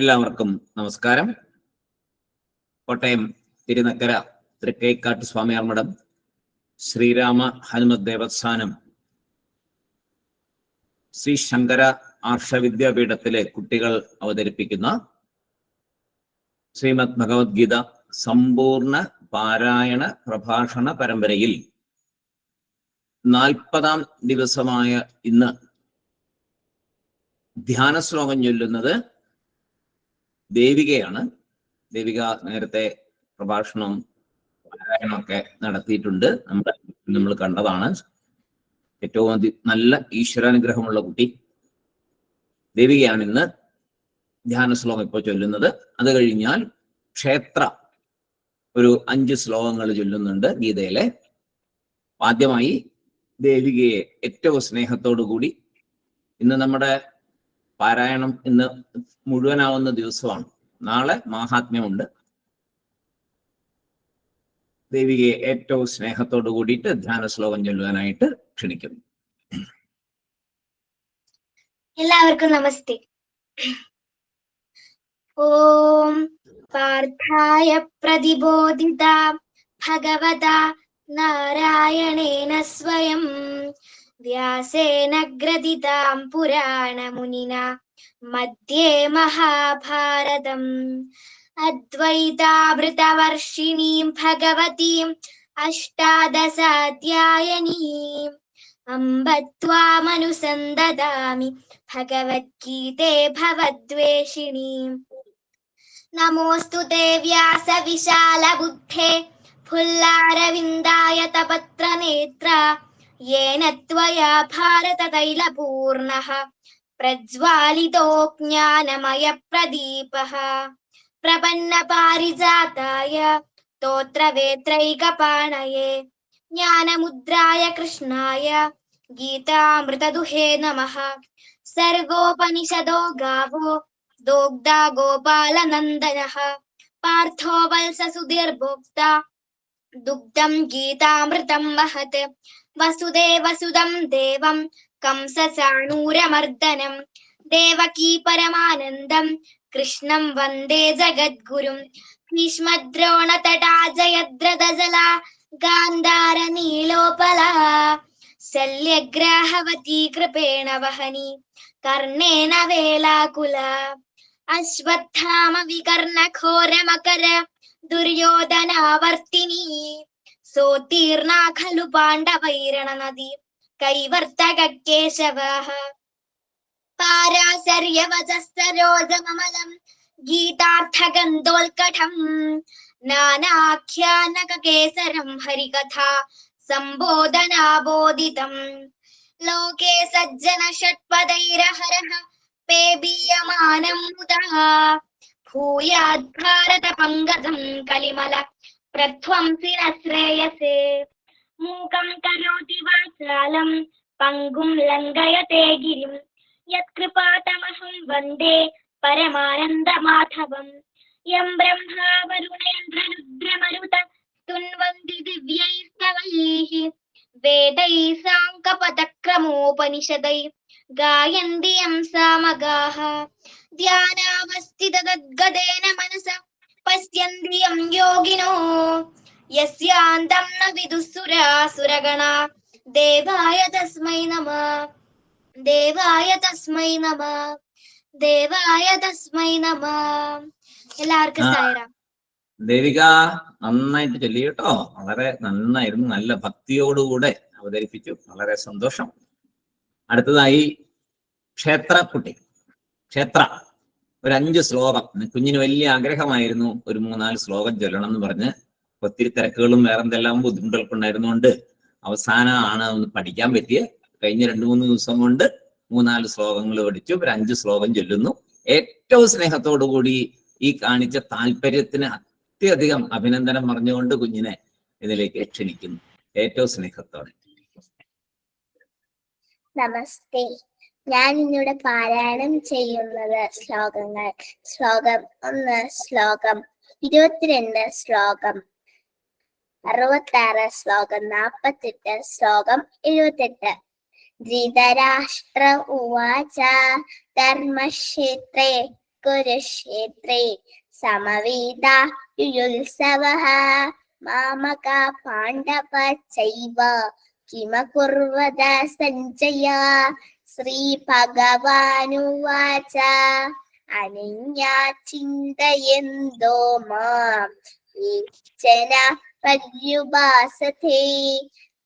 എല്ലാവർക്കും നമസ്കാരം. കോട്ടയം തിരുനക്കര തൃക്കൈക്കാട്ട് സ്വാമിയാർമഠം ശ്രീരാമ ഹനുമത് ദേവസ്ഥാനം ശ്രീ ശങ്കര ആർഷ വിദ്യാപീഠത്തിലെ കുട്ടികൾ അവതരിപ്പിക്കുന്ന ശ്രീമദ് ഭഗവത്ഗീത സമ്പൂർണ്ണ പാരായണ പ്രഭാഷണ പരമ്പരയിൽ 40-ാം ദിവസമായ ഇന്ന് ധ്യാന ശ്ലോകം ചൊല്ലുന്നത് ദേവികയാണ്. ദേവിക നേരത്തെ പ്രഭാഷണം പാരായണമൊക്കെ നടത്തിയിട്ടുണ്ട്, നമ്മൾ കണ്ടതാണ്. ഏറ്റവും നല്ല ഈശ്വരാനുഗ്രഹമുള്ള കുട്ടി ദേവികയാണ് ഇന്ന് ധ്യാന ശ്ലോകം ഇപ്പോൾ ചൊല്ലുന്നത്. അത് കഴിഞ്ഞാൽ ക്ഷേത്ര ഒരു 5 ശ്ലോകങ്ങൾ ചൊല്ലുന്നുണ്ട് ഗീതയിലെ. ആദ്യമായി ദേവികയെ ഏറ്റവും സ്നേഹത്തോടു കൂടി, ഇന്ന് നമ്മുടെ പാരായണം ഇന്ന് മുഴുവനാവുന്ന ദിവസമാണ്, നാളെ മാഹാത്മ്യമുണ്ട്. ദേവികയെ ഏറ്റവും സ്നേഹത്തോടു കൂടിയിട്ട് ധ്യാന ശ്ലോകം ചൊല്ലുവാനായിട്ട് ക്ഷണിക്കുന്നു. എല്ലാവർക്കും നമസ്തേ. ഓം പാർത്ഥായ പ്രതിബോധിത ഭഗവതാ നാരായണേന സ്വയം വ്യാസേന ഗ്രഥിതാം പുരാണമുനിന മധ്യേ മഹാഭാരതം അദ്വൈതാമൃതവർഷിണീം ഭഗവതീം അഷ്ടാദശാധ്യായനീം അംബ ത്വാമനുസന്ദദാമി ഭഗവദ്ഗീതേ ഭവദ്വേഷിണീം. നമോസ്തുതേ വ്യാസ വിശാല ബുദ്ധേ ഫുല്ലാരവിന്ദായ തപത്രനേത്ര യേന ത്വയാ ഭാരത തൈലപൂർണഃ പ്രജ്വാലിതോ ജ്ഞാനമയ പ്രദീപഃ പ്രപന്ന പാരിജാതായ സ്തോത്രവേത്രൈകപാണയേ ജ്ഞാനമുദ്രായ കൃഷ്ണായ ഗീതാമൃതദുഹേ നമഃ. സർഗോപനിഷദോ ഗാവോ ദോഗ്ധാ ഗോപാലനന്ദനഃ പാർത്ഥോ വത്സസുധീർഭോക്ത ദുഗ്ധം ഗീതാമൃതം വഹത് വസുദേവസുതം ദേവം കംസചാണൂരമർദ്ദനം ദേവകീ പരമാനന്ദം കൃഷ്ണം വന്ദേ ജഗദ്ഗുരും. ഭീഷ്മദ്രോണതടാ ജയദ്രഥജലാ ഗാന്ധാര നീലോപലാ ശല്യഗ്രാഹവതീ കൃപേണ വഹനി കർണേന വേലാകുലാ അശ്വത്ഥാമ വികർണഘോരമകര ദുര്യോധനാവർത്തിനി സോത്തീർണാ ഖലു പാണ്ഡവൈരണനദി കൈവർത്തക കേശവഃ. പാരാശര്യവചസ്സരോജമമലം ഗീതാർത്ഥഗന്ധോൽകഠം നാനാഖ്യാനകേസരം ഹരികഥാ സംബോധനാബോധിതം. ലോകേ സജ്ജന ഷട്പദൈരഹരഃ പേബീയമാനം മുദഃ ഭൂയാദ് ഭാരത പങ്കജം കലിമല പ്രധ്വംസിന ശ്രേയസേ. മൂകം കരോതി വാചാലം പങ്കും ലംഘയത്തെ ഗിരിം യത്കൃപാതമഹം വന്ദേ പരമാനന്ദമാധവം. യം ബ്രഹ്മാ വരുണേന്ദ്രരുദ്രമരുത സ്തുന്വന്തി ദിവ്യൈസ്തവൈഃ വേദൈഃ സാംഗപദക്രമോപനിഷദൈഃ ഗായന്തി യം സാമഗാഃ. ധ്യാനാവസ്ഥിതഗദേന മനസാ പശ്യന്തി യം യോഗിനോ യസ്യാന്തം ന വിദുഃസുരാസുരഗണാ ദേവായ തസ്മൈ നമഃ. ദേവായ തസ്മൈ നമഃ. ദേവായ തസ്മൈ നമഃ. എല്ലാവർക്കും സായിറാം. ദേവിക നന്നായിട്ട് ചൊല്ലി കേട്ടോ, വളരെ നന്നായിരുന്നു, നല്ല ഭക്തിയോടുകൂടെ അവതരിപ്പിച്ചു, വളരെ സന്തോഷം. അടുത്തതായി ക്ഷേത്രക്കുട്ടി. ക്ഷേത്ര ഒരു 5 ശ്ലോകം. കുഞ്ഞിന് വലിയ ആഗ്രഹമായിരുന്നു ഒരു 3-4 ശ്ലോകം ചൊല്ലണം എന്ന് പറഞ്ഞ്. ഒത്തിരി തിരക്കുകളും വേറെ എന്തെല്ലാം ബുദ്ധിമുട്ടുകളൊക്കെ ഉണ്ടായിരുന്നുകൊണ്ട് അവസാനമാണ് ഒന്ന് പഠിക്കാൻ പറ്റിയത്. കഴിഞ്ഞ 2-3 ദിവസം കൊണ്ട് 3-4 ശ്ലോകങ്ങൾ പഠിച്ചു. ഒരു 5 ശ്ലോകം ചൊല്ലുന്നു. ഏറ്റവും സ്നേഹത്തോടു കൂടി ഈ കാണിച്ച താല്പര്യത്തിന് അത്യധികം അഭിനന്ദനം പറഞ്ഞുകൊണ്ട് കുഞ്ഞിനെ ഇതിലേക്ക് ക്ഷണിക്കുന്നു, ഏറ്റവും സ്നേഹത്തോടെ. നമസ്തേ. ഞാൻ ഇന്നിവിടെ പാരായണം ചെയ്യുന്നത് ശ്ലോകങ്ങൾ. ശ്ലോകം 1, ശ്ലോകം 22, ശ്ലോകം 66, ശ്ലോകം 48, ശ്ലോകം 78. ധൃതരാഷ്ട്ര ഉവാച ധർമ്മക്ഷേത്രേ കുരുക്ഷേത്രേ സമവേതായുത്സവഃ മാമകാ പാണ്ഡവ ചൈവ കിമകുർവത സഞ്ജയ ശ്രീഭഗവാനുവാച അനന്യാ ചിന്തയന്തോ മാം കേചന പര്യുപാസത്തെ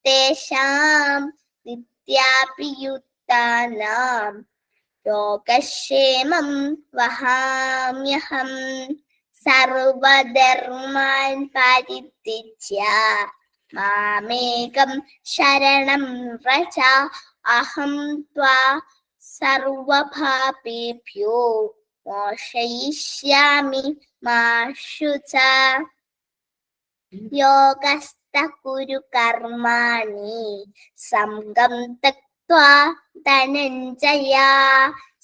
തേഷാം വിദ്യാപിയുക്താനാം യോഗക്ഷേമം വഹാമ്യഹം സർവധർമാൻ പരിത്യജ്യ മാമേകം ശരണം വ്രജ അഹം ത്വാ സർവപാപേഭ്യോ മോക്ഷയിഷ്യാമി മാ ശുച യോഗസ്ഥ കുരു കർമാണി സംഗം ത്യക്ത്വാ ധനഞ്ജയ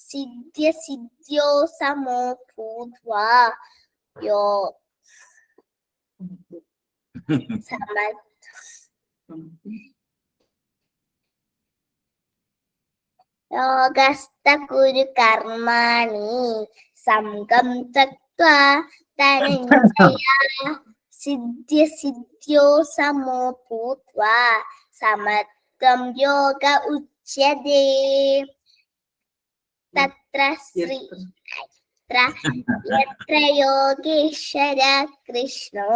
സിദ്ധ്യ സിദ്ധ്യോ സമോ ഭൂത്വാ യോ യോഗസ്ഥ കുരു കർമാണി സംഗം ത്യക്ത്വാ ധനഞ്ജയ സിദ്ധ്യ സിദ്ധ്യോ സമോ ഭൂത്വാ സമത്വം യോഗ ഉച്യതേ തത്ര യത്ര യോഗേശ്വര കൃഷ്ണോ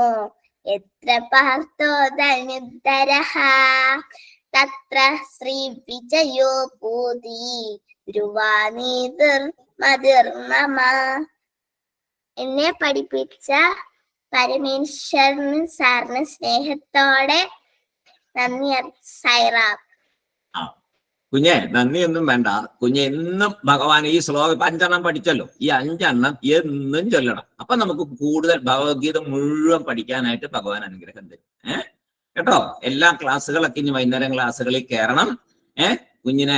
യത്ര പാർത്ഥോ ധനുധരഃ തത്ര ശ്രീ വിജയോ ഭൂതി ധ്രുവാനീതിർമതിർമമ. എന്നെ പഠിപ്പിച്ച പരമേശ്വരൻ സാറിന് സ്നേഹത്തോടെ നന്ദി സൈറാം. കുഞ്ഞെ നന്ദിയൊന്നും വേണ്ട. കുഞ്ഞ് എന്നും ഭഗവാൻ ഈ ശ്ലോകം ഇപ്പൊ 5 പഠിച്ചല്ലോ, ഈ 5 എന്നും ചൊല്ലണം. അപ്പൊ നമുക്ക് കൂടുതൽ ഭഗവത്ഗീത മുഴുവൻ പഠിക്കാനായിട്ട് ഭഗവാൻ അനുഗ്രഹം തരും. കേട്ടോ? എല്ലാ ക്ലാസ്സുകളൊക്കെ ഇനി വൈകുന്നേരം ക്ലാസ്സുകളിൽ കയറണം. കുഞ്ഞിനെ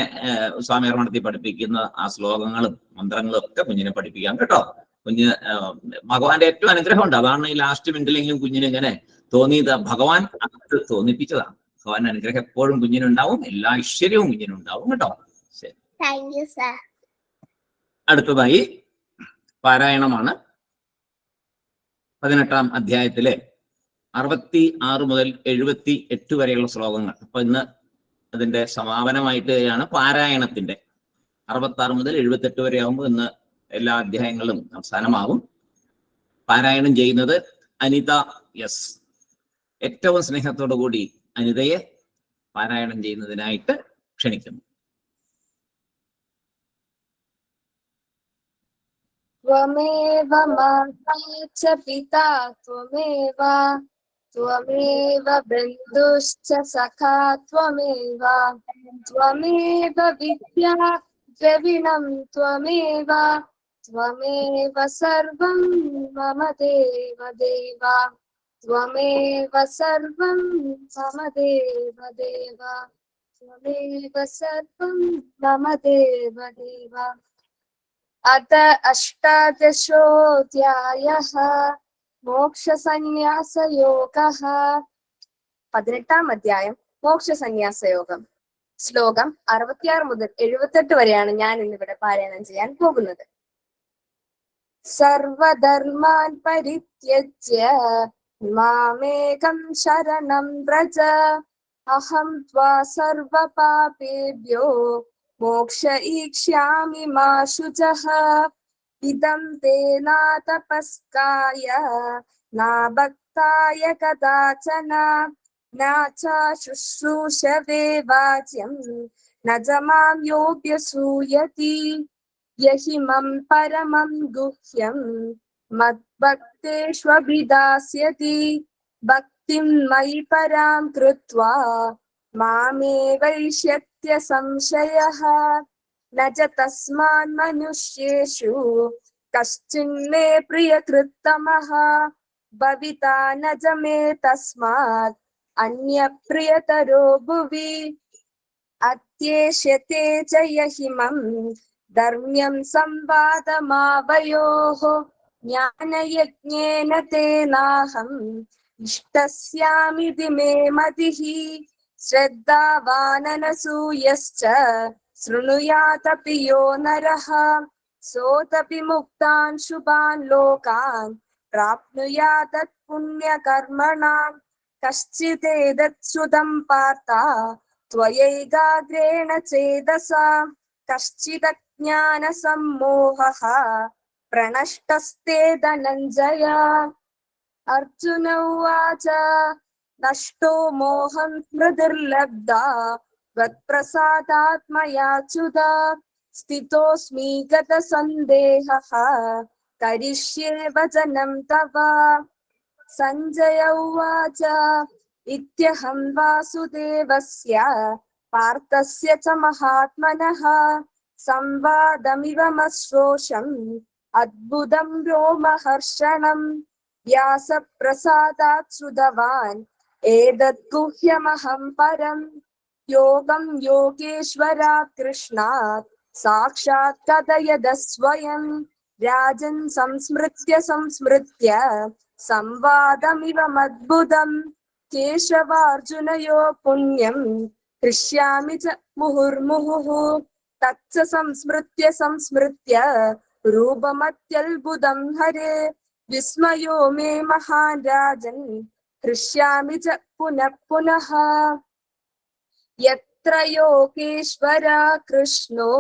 സ്വാമി നടത്തി പഠിപ്പിക്കുന്ന ആ ശ്ലോകങ്ങളും മന്ത്രങ്ങളും ഒക്കെ കുഞ്ഞിനെ പഠിപ്പിക്കാം. കേട്ടോ? കുഞ്ഞ് ഭഗവാന്റെ ഏറ്റവും അനുഗ്രഹം ഉണ്ട്. അതാണ് ഈ ലാസ്റ്റ് മിനിറ്റിലെങ്കിലും കുഞ്ഞിന് ഇങ്ങനെ തോന്നിയത് ഭഗവാൻ അത് തോന്നിപ്പിച്ചതാണ്. ഭഗവാന്റെ അനുഗ്രഹം എപ്പോഴും കുഞ്ഞിനുണ്ടാവും, എല്ലാ ഐശ്വര്യവും കുഞ്ഞിനുണ്ടാവും. കേട്ടോ? ശരി, താങ്ക് യു സർ. അടുത്തതായി പാരായണമാണ്. 18-ാം അധ്യായത്തിലെ 66 മുതൽ 78 വരെയുള്ള ശ്ലോകങ്ങൾ. അപ്പൊ ഇന്ന് അതിന്റെ സമാപനമായിട്ടാണ് പാരായണത്തിന്റെ. 66 മുതൽ 78 വരെ ആകുമ്പോൾ ഇന്ന് എല്ലാ അധ്യായങ്ങളും അവസാനമാകും. പാരായണം ചെയ്യുന്നത് അനിത എസ്. ഏറ്റവും സ്നേഹത്തോടു കൂടി അനിതയെ പാരായണം ചെയ്യുന്നതിനായിട്ട് ക്ഷണിക്കുന്നു. ത്വമേവ മാതാ ച പിതാ ത്വമേവ ത്വമേവ ബന്ധുശ്ച സഖാ ത്വമേവ ത്വമേവ വിദ്യാ ദ്രവിണം ത്വമേവ ത്വമേവ സർവം മമ ദേവ ദേവ ത്വമേവ സർവം മമ ദേവ ദേവ ത്വമേവ സർവം മമ ദേവ ദേവ. അത അഷ്ടാദശോऽധ്യായഃ മോക്ഷസന്യാസയോഗഃ. 18-ാം അധ്യായം മോക്ഷസന്യാസയോഗം. ശ്ലോകം 66 മുതൽ 78 വരെയാണ് ഞാൻ ഇന്നിവിടെ പാരായണം ചെയ്യാൻ പോകുന്നത്. സർവധർമാൻ പരിത്യജ്യ മാമേകം ശരണം വ്രജ അഹം ത്വാ സർവപാപേഭ്യോ മോക്ഷയിഷ്യാമി മാ ശുചഃ. ഇദം തേ നാ തപസ്കായ നാ ഭക്തായ കദാചന നാ ച ശുശ്രൂഷവേ വാച്യം ന ച മാം യോऽഭ്യസൂയതി. യഹിമം പരമം ഗുഹ്യം മദ്ഭക്തേഷ്വഭിധാസ്യതി. ഭക്തിം മയി പരാം കൃത്വാ മാമേവൈഷ്യത്യ സംശയഃ. ന ച തസ്മാൻ മനുഷ്യേഷു കശ്ചിന്മേ പ്രിയകൃത്തമഃ. ഭവിതാ ന ച മേ തസ്മാത് അന്യപ്രിയതരോ ഭുവി. അത്യേഷ്യത്തെ ച യഹിമം ധർമ്മ്യം സംവാദമാവയോഃ. ജ്ഞാനയജ്ഞേന തേനാഹം ഇഷ്ടസ്യാമിതി മേ മതിഃ. ശ്രദ്ധാവാനനസൂയശ്ച ശൃണുയാതപി യോ നരഃ. सोऽपि मुक्तान् शुभान् लोकान् प्राप्नुयात् तत्पुण्यकर्मणां कश्चिदेतत् श्रुतं पार्थ त्वयैकाग्रेण चेतसा कश्चिदज्ञानसम्मोहः प्रणष्टस्ते धनञ्जय अर्जुन उवाच नष्टो मोहं स्मृतिर्लब्धा त्वत्प्रसादात्मयाच्युत स्थितोऽस्मि गतसन्देहः करिष्ये वचनं तव सञ्जय उवाच इत्यहं वासुदेवस्य पार्थस्य च महात्मनः संवादमिवमश्रोषम् अद्भुतं रोमहर्षणम् व्यासप्रसादात् श्रुतवान् एतत् गुह्यमहं परम् योगं योगेश्वरात् कृष्णात् साक्षात् कथयद स्वयं राजन् संस्मृत्य संवादमिवमद्भुतं केशवार्जुनयो पुण्यं हृष्यामि च मुहुर्मुहुः तच्च संस्मृत्य रूपमत्यल्भुतं हरे विस्मयो मे महान् राजन् हृष्यामि च पुनः पुनः यत्र योगेश्वर कृष्णो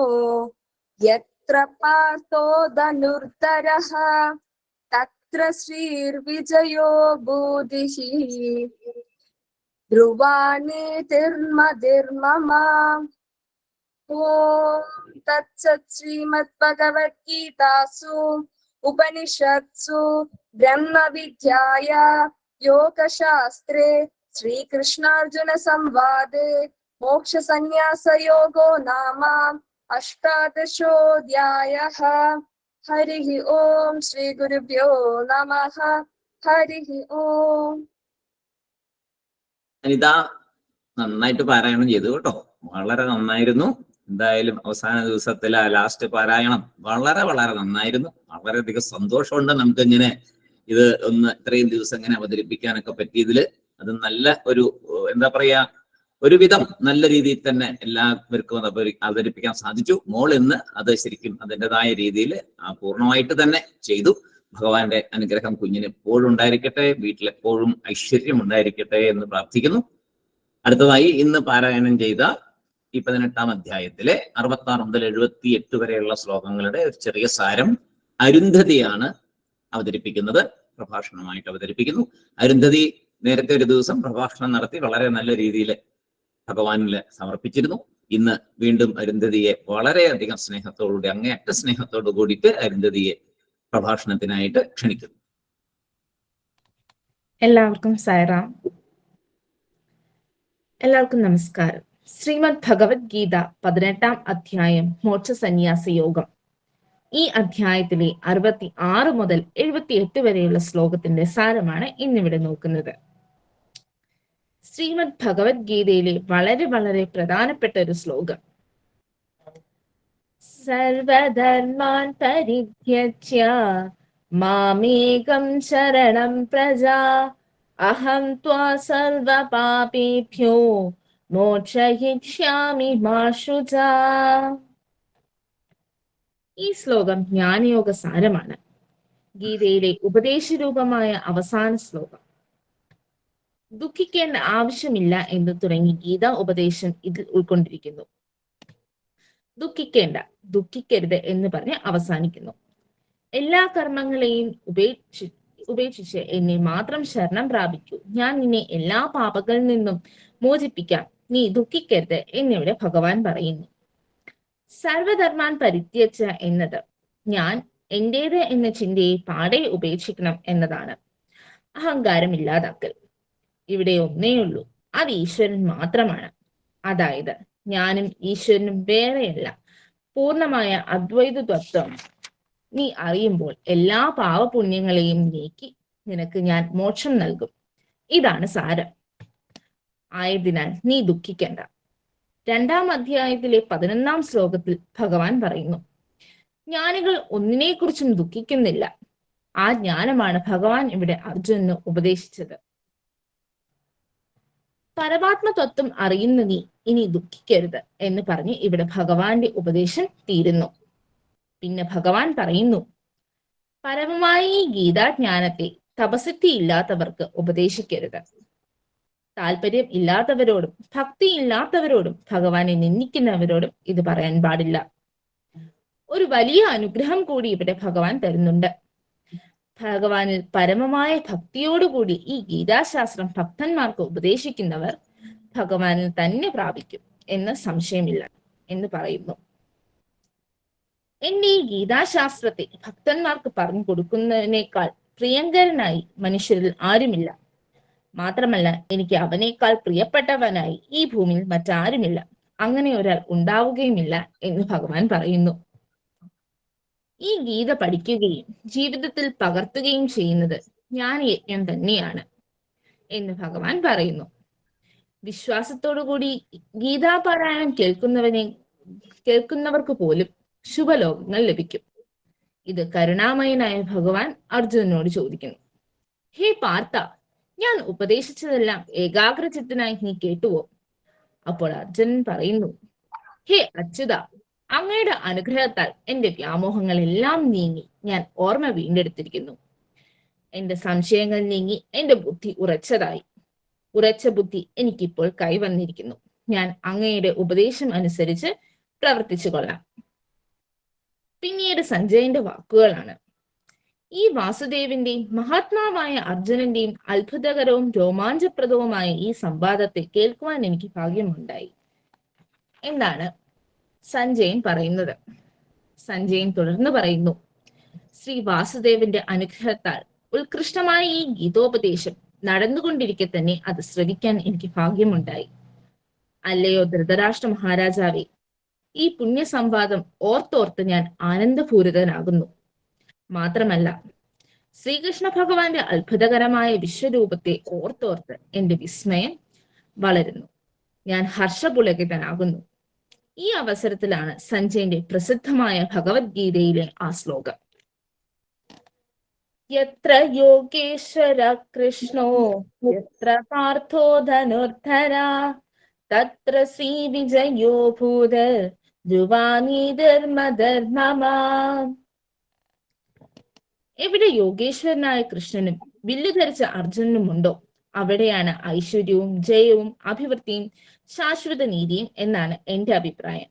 यत्र पार्थो धनुर्धरः तत्र श्रीर्विजयो बुधिः ध्रुवानेतिर्मतिर्मम ॐ तत्सत् श्रीमद्भगवद्गीतासु उपनिषत्सु ब्रह्मविद्याया योगशास्त्रे श्रीकृष्णार्जुन संवादे मोक्षसंन्यासयोगो नाम अष्टादशोऽध्यायः हरिः ओम श्रीगुरुभ्यो नमः हरिः ओम അനിത നന്നായിട്ട് പാരായണം ചെയ്തു കേട്ടോ. വളരെ നന്നായിരുന്നു. എന്തായാലും അവസാന ദിവസത്തിലെ ലാസ്റ്റ് പാരായണം വളരെ വളരെ നന്നായിരുന്നു. വളരെയധികം സന്തോഷമുണ്ട് നമുക്ക് ഇങ്ങനെ ഇത് ഒന്ന് ഇത്രയും ദിവസം ഇങ്ങനെ അവതരിപ്പിക്കാനൊക്കെ പറ്റിയതില്. അത് നല്ല ഒരു എന്താ പറയാ, ഒരുവിധം നല്ല രീതിയിൽ തന്നെ എല്ലാവർക്കും അത് അവതരിപ്പിക്കാൻ സാധിച്ചു. മോൾ ഇന്ന് അത് ശരിക്കും അതിൻ്റെതായ രീതിയിൽ പൂർണ്ണമായിട്ട് തന്നെ ചെയ്തു. ഭഗവാന്റെ അനുഗ്രഹം കുഞ്ഞിന് എപ്പോഴും ഉണ്ടായിരിക്കട്ടെ, വീട്ടിലെപ്പോഴും ഐശ്വര്യം ഉണ്ടായിരിക്കട്ടെ എന്ന് പ്രാർത്ഥിക്കുന്നു. അടുത്തതായി ഇന്ന് പാരായണം ചെയ്ത ഈ 18-ാം അധ്യായത്തിലെ 66 മുതൽ 78 വരെയുള്ള ശ്ലോകങ്ങളുടെ ഒരു ചെറിയ സാരം അരുന്ധതിയാണ് അവതരിപ്പിക്കുന്നത്, പ്രഭാഷണമായിട്ട് അവതരിപ്പിക്കുന്നു. അരുന്ധതി നേരത്തെ ഒരു ദിവസം പ്രഭാഷണം നടത്തി വളരെ നല്ല രീതിയിൽ ഭഗവാനിൽ സമർപ്പിച്ചിരുന്നു. ഇന്ന് വീണ്ടും അരുന്ധതിയെ വളരെയധികം സ്നേഹത്തോടുകൂടി, അങ്ങേയറ്റ സ്നേഹത്തോടു കൂടിയിട്ട് അരുന്ധതിയെ പ്രഭാഷണത്തിനായിട്ട് ക്ഷണിക്കുന്നു. എല്ലാവർക്കും സായറാം. എല്ലാവർക്കും നമസ്കാരം. ശ്രീമദ് ഭഗവത്ഗീത 18-ാം അധ്യായം മോക്ഷ സന്യാസ യോഗം. ഈ അധ്യായത്തിലെ 66 മുതൽ 78 വരെയുള്ള ശ്ലോകത്തിന്റെ സാരമാണ് ഇന്നിവിടെ നോക്കുന്നത്. ശ്രീമദ് ഭഗവത്ഗീതയിലെ വളരെ വളരെ പ്രധാനപ്പെട്ട ഒരു ശ്ലോകം. സർവധർമാൻ പരിത്യജ്യ മാമേകം ശരണം പ്രജാ അഹം ത്വാ സർവപാപേഭ്യോ മോക്ഷയിഷ്യാമി മാ ശുചാ. ഈ ശ്ലോകം ജ്ഞാനയോഗ സാരമാണ്. ഗീതയിലെ ഉപദേശരൂപമായ അവസാന ശ്ലോകം. ദുഃഖിക്കേണ്ട ആവശ്യമില്ല എന്ന് തുടങ്ങി ഗീതാ ഉപദേശം ഇതിൽ ഉൾക്കൊണ്ടിരിക്കുന്നു. ദുഃഖിക്കരുത് എന്ന് പറഞ്ഞ് അവസാനിക്കുന്നു. എല്ലാ കർമ്മങ്ങളെയും ഉപേക്ഷിച്ച് എന്നെ മാത്രം ശരണം പ്രാപിക്കൂ, ഞാൻ നിന്നെ എല്ലാ പാപങ്ങളിൽ നിന്നും മോചിപ്പിക്കാം, നീ ദുഃഖിക്കരുത് എന്നിവിടെ ഭഗവാൻ പറയുന്നു. സർവധർമാൻ പരിത്യജ എന്നത് ഞാൻ എന്റേത് എന്ന ചിന്തയെ പാടെ ഉപേക്ഷിക്കണം എന്നതാണ്. അഹങ്കാരം ഇല്ലാതാക്കൽ. ഇവിടെ ഒന്നേയുള്ളൂ, അത് ഈശ്വരൻ മാത്രമാണ്. അതായത് ഞാനും ഈശ്വരനും വേറെയല്ല, പൂർണ്ണമായ അദ്വൈത തത്വം നീ അറിയുമ്പോൾ എല്ലാ പാവപുണ്യങ്ങളെയും നീക്കി നിനക്ക് ഞാൻ മോക്ഷം നൽകും. ഇതാണ് സാരം. ആയതിനാൽ നീ ദുഃഖിക്കണ്ട. 2-ാം അധ്യായത്തിലെ 11-ാം ശ്ലോകത്തിൽ ഭഗവാൻ പറയുന്നു, ജ്ഞാനികൾ ഒന്നിനെക്കുറിച്ചും ദുഃഖിക്കുന്നില്ല. ആ ജ്ഞാനമാണ് ഭഗവാൻ ഇവിടെ അർജുനന് ഉപദേശിച്ചത്. പരമാത്മ തത്വം അറിയുന്ന നീ ഇനി ദുഃഖിക്കരുത് എന്ന് പറഞ്ഞ് ഇവിടെ ഭഗവാന്റെ ഉപദേശം തീരുന്നു. പിന്നെ ഭഗവാൻ പറയുന്നു, പരമമായ ഈ ഗീതാജ്ഞാനത്തെ തപസിദ്ധി ഇല്ലാത്തവർക്ക് ഉപദേശിക്കരുത്. താല്പര്യം ഇല്ലാത്തവരോടും ഭക്തി ഇല്ലാത്തവരോടും ഭഗവാനെ നിന്ദിക്കുന്നവരോടും ഇത് പറയാൻ പാടില്ല. ഒരു വലിയ അനുഗ്രഹം കൂടി ഇവിടെ ഭഗവാൻ തരുന്നുണ്ട്. ഭഗവാനിൽ പരമമായ ഭക്തിയോടുകൂടി ഈ ഗീതാശാസ്ത്രം ഭക്തന്മാർക്ക് ഉപദേശിക്കുന്നവർ ഭഗവാനിൽ തന്നെ പ്രാപിക്കും എന്ന് സംശയമില്ല എന്ന് പറയുന്നു. എന്റെ ഈ ഗീതാശാസ്ത്രത്തെ ഭക്തന്മാർക്ക് പറഞ്ഞു കൊടുക്കുന്നതിനേക്കാൾ പ്രിയങ്കരനായി മനുഷ്യരിൽ ആരുമില്ല. മാത്രമല്ല, എനിക്ക് അവനേക്കാൾ പ്രിയപ്പെട്ടവനായി ഈ ഭൂമിയിൽ മറ്റാരുമില്ല. അങ്ങനെ ഒരാൾ ഉണ്ടാവുകയുമില്ല എന്ന് ഭഗവാൻ പറയുന്നു. ഈ ഗീത പഠിക്കുകയും ജീവിതത്തിൽ പകർത്തുകയും ചെയ്യുന്നത് ജ്ഞാനയജ്ഞം തന്നെയാണ് എന്ന് ഭഗവാൻ പറയുന്നു. വിശ്വാസത്തോടുകൂടി ഗീതാപാരായണം കേൾക്കുന്നവർക്ക് പോലും ശുഭലോകങ്ങൾ ലഭിക്കും. ഇത് കരുണാമയനായ ഭഗവാൻ അർജുനനോട് ചോദിക്കുന്നു. ഹേ പാർത്ഥ, ഞാൻ ഉപദേശിച്ചതെല്ലാം ഏകാഗ്രചിത്തനായി നീ കേട്ടുവോ? അപ്പോൾ അർജുനൻ പറയുന്നു, ഹേ അച്യുത, അങ്ങയുടെ അനുഗ്രഹത്താൽ എന്റെ വ്യാമോഹങ്ങളെല്ലാം നീങ്ങി ഞാൻ ഓർമ്മ വീണ്ടെടുത്തിരിക്കുന്നു. എന്റെ സംശയങ്ങൾ നീങ്ങി എന്റെ ബുദ്ധി ഉറച്ച ബുദ്ധി എനിക്കിപ്പോൾ കൈവന്നിരിക്കുന്നു. ഞാൻ അങ്ങയുടെ ഉപദേശം അനുസരിച്ച് പ്രവർത്തിച്ചു കൊള്ളാം. പിന്നീട് സഞ്ജയന്റെ വാക്കുകളാണ്. ഈ വാസുദേവിന്റെയും മഹാത്മാവായ അർജുനന്റെയും അത്ഭുതകരവും രോമാഞ്ചപ്രദവുമായ ഈ സംവാദത്തെ കേൾക്കുവാൻ എനിക്ക് ഭാഗ്യമുണ്ടായി എന്നാണ് സഞ്ജയൻ പറയുന്നത്. സഞ്ജയൻ തുടർന്ന് പറയുന്നു, ശ്രീ വാസുദേവന്റെ അനുഗ്രഹത്താൽ ഉത്കൃഷ്ടമായ ഈ ഗീതോപദേശം നടന്നുകൊണ്ടിരിക്കെ തന്നെ അത് ശ്രവിക്കാൻ എനിക്ക് ഭാഗ്യമുണ്ടായി. അല്ലയോ ധൃതരാഷ്ട്ര മഹാരാജാവേ, ഈ പുണ്യസംവാദം ഓർത്തോർത്ത് ഞാൻ ആനന്ദപൂരിതനാകുന്നു. മാത്രമല്ല, ശ്രീകൃഷ്ണ ഭഗവാന്റെ അത്ഭുതകരമായ വിശ്വരൂപത്തെ ഓർത്തോർത്ത് എന്റെ വിസ്മയം വളരുന്നു. ഞാൻ ഹർഷപുളകിതനാകുന്നു. ഈ അവസരത്തിലാണ് സഞ്ജയന്റെ പ്രസിദ്ധമായ ഭഗവത്ഗീതയിലെ ആ ശ്ലോകം. യത്ര യോഗേശ്വര കൃഷ്ണോ യത്ര പാർത്ഥോ ധനുർധരാ തത്ര ശ്രീ വിജയോ ഭൂത ധ്രുവാനീ ധർമ്മധർമ്മമാ. എവിടെ യോഗേശ്വരനായ കൃഷ്ണനും വില്ലു ധരിച്ച അർജുനനുമുണ്ടോ അവിടെയാണ് ഐശ്വര്യവും ജയവും അഭിവൃദ്ധിയും ശാശ്വത നീതിയും എന്നാണ് എന്റെ അഭിപ്രായം.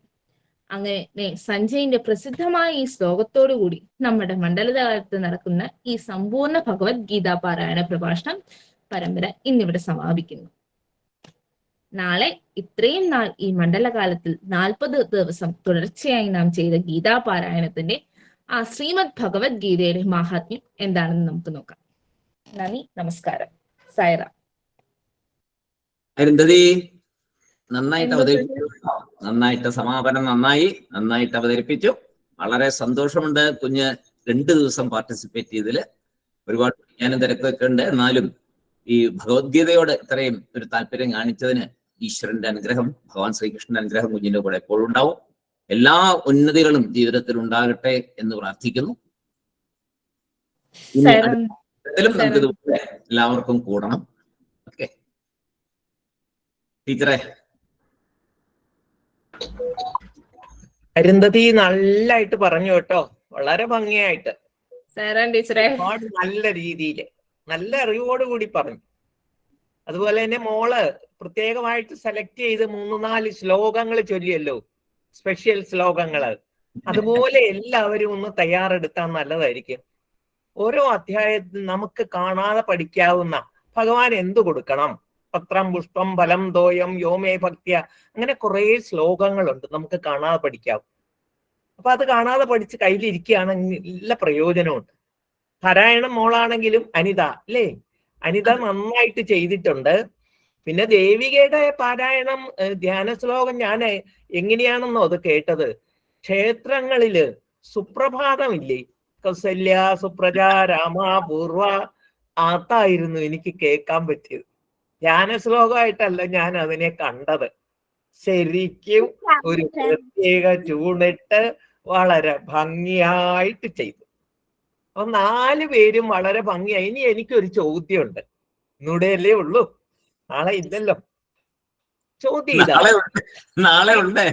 അങ്ങനെ സഞ്ജയന്റെ പ്രസിദ്ധമായ ഈ ശ്ലോകത്തോടുകൂടി നമ്മുടെ മണ്ഡലകാലത്ത് നടക്കുന്ന ഈ സമ്പൂർണ്ണ ഭഗവത്ഗീതാ പാരായണ പ്രഭാഷണം പരമ്പര ഇന്നിവിടെ സമാപിക്കുന്നു. നാളെ ഇത്രയും നാൾ ഈ മണ്ഡലകാലത്തിൽ 40 ദിവസം തുടർച്ചയായി നാം ചെയ്ത ഗീതാപാരായണത്തിന്റെ ആ ശ്രീമദ് ഭഗവത്ഗീതയുടെ മാഹാത്മ്യം എന്താണെന്ന് നമുക്ക് നോക്കാം. നന്ദി, നമസ്കാരം. സായിറ. അരുന്ധതി നന്നായിട്ട് അവതരിപ്പിച്ചു. നന്നായിട്ട് സമാപനം നന്നായിട്ട് അവതരിപ്പിച്ചു. വളരെ സന്തോഷമുണ്ട് കുഞ്ഞ് 2 ദിവസം പാർട്ടിസിപ്പേറ്റ് ചെയ്തതില്. ഒരുപാട് ഞാനും തിരക്കൊക്കെ ഉണ്ട്. എന്നാലും ഈ ഭഗവത്ഗീതയോട് ഇത്രയും ഒരു താല്പര്യം കാണിച്ചതിന് ഈശ്വരന്റെ അനുഗ്രഹം, ഭഗവാൻ ശ്രീകൃഷ്ണന്റെ അനുഗ്രഹം കുഞ്ഞിന്റെ കൂടെ എപ്പോഴും ഉണ്ടാവും. എല്ലാ ഉന്നതികളും ജീവിതത്തിൽ ഉണ്ടാകട്ടെ എന്ന് പ്രാർത്ഥിക്കുന്നു. നമുക്കിതുപോലെ എല്ലാവർക്കും കൂടണം. ഓക്കെ ടീച്ചറെ. അരുന്ധതി നല്ലായിട്ട് പറഞ്ഞു കേട്ടോ, വളരെ ഭംഗിയായിട്ട്, ഒരുപാട് നല്ല രീതിയിൽ നല്ല അറിവോടുകൂടി പറഞ്ഞു. അതുപോലെ തന്നെ മോള് പ്രത്യേകമായിട്ട് സെലക്ട് ചെയ്ത് 3-4 ശ്ലോകങ്ങൾ ചൊല്ലിയല്ലോ, സ്പെഷ്യൽ ശ്ലോകങ്ങള്. അതുപോലെ എല്ലാവരും ഒന്ന് തയ്യാറെടുത്താൽ നല്ലതായിരിക്കും. ഓരോ അധ്യായത്തിൽ നമുക്ക് കാണാതെ പഠിക്കാവുന്ന ഭഗവാൻ എന്തു കൊടുക്കണം, പത്രം പുഷ്പം ഫലം തോയം യോമേ ഭക്ത്യ, അങ്ങനെ കുറെ ശ്ലോകങ്ങളുണ്ട് നമുക്ക് കാണാതെ പഠിക്കാം. അപ്പൊ അത് കാണാതെ പഠിച്ച് കയ്യിലിരിക്കുകയാണെങ്കിൽ നല്ല പ്രയോജനമുണ്ട്. പാരായണം മോളാണെങ്കിലും അനിത അല്ലേ, അനിത നന്നായിട്ട് ചെയ്തിട്ടുണ്ട്. പിന്നെ ദേവികയുടെ പാരായണം ധ്യാന ശ്ലോകം ഞാൻ എങ്ങനെയാണെന്നോ അത് കേട്ടത്, ക്ഷേത്രങ്ങളില് സുപ്രഭാതമില്ലേ, കൗസല്യ സുപ്രജ രാമ പൂർവ, അതായിരുന്നു എനിക്ക് കേൾക്കാൻ പറ്റിയത്. ധ്യാന ശ്ലോകമായിട്ടല്ല ഞാൻ അതിനെ കണ്ടത്. ശരിക്കും ഒരു പ്രത്യേക ട്യൂണിട്ട് വളരെ ഭംഗിയായിട്ട് ചെയ്തു. അപ്പൊ 4 പേരും വളരെ ഭംഗിയായി. ഇനി എനിക്കൊരു ചോദ്യമുണ്ട്. ഇന്നൂടെയല്ലേ ഉള്ളൂ, നാളെ ഇല്ലല്ലോ. ചോദ്യം ഇതാ, നാളെ ഉണ്ട്.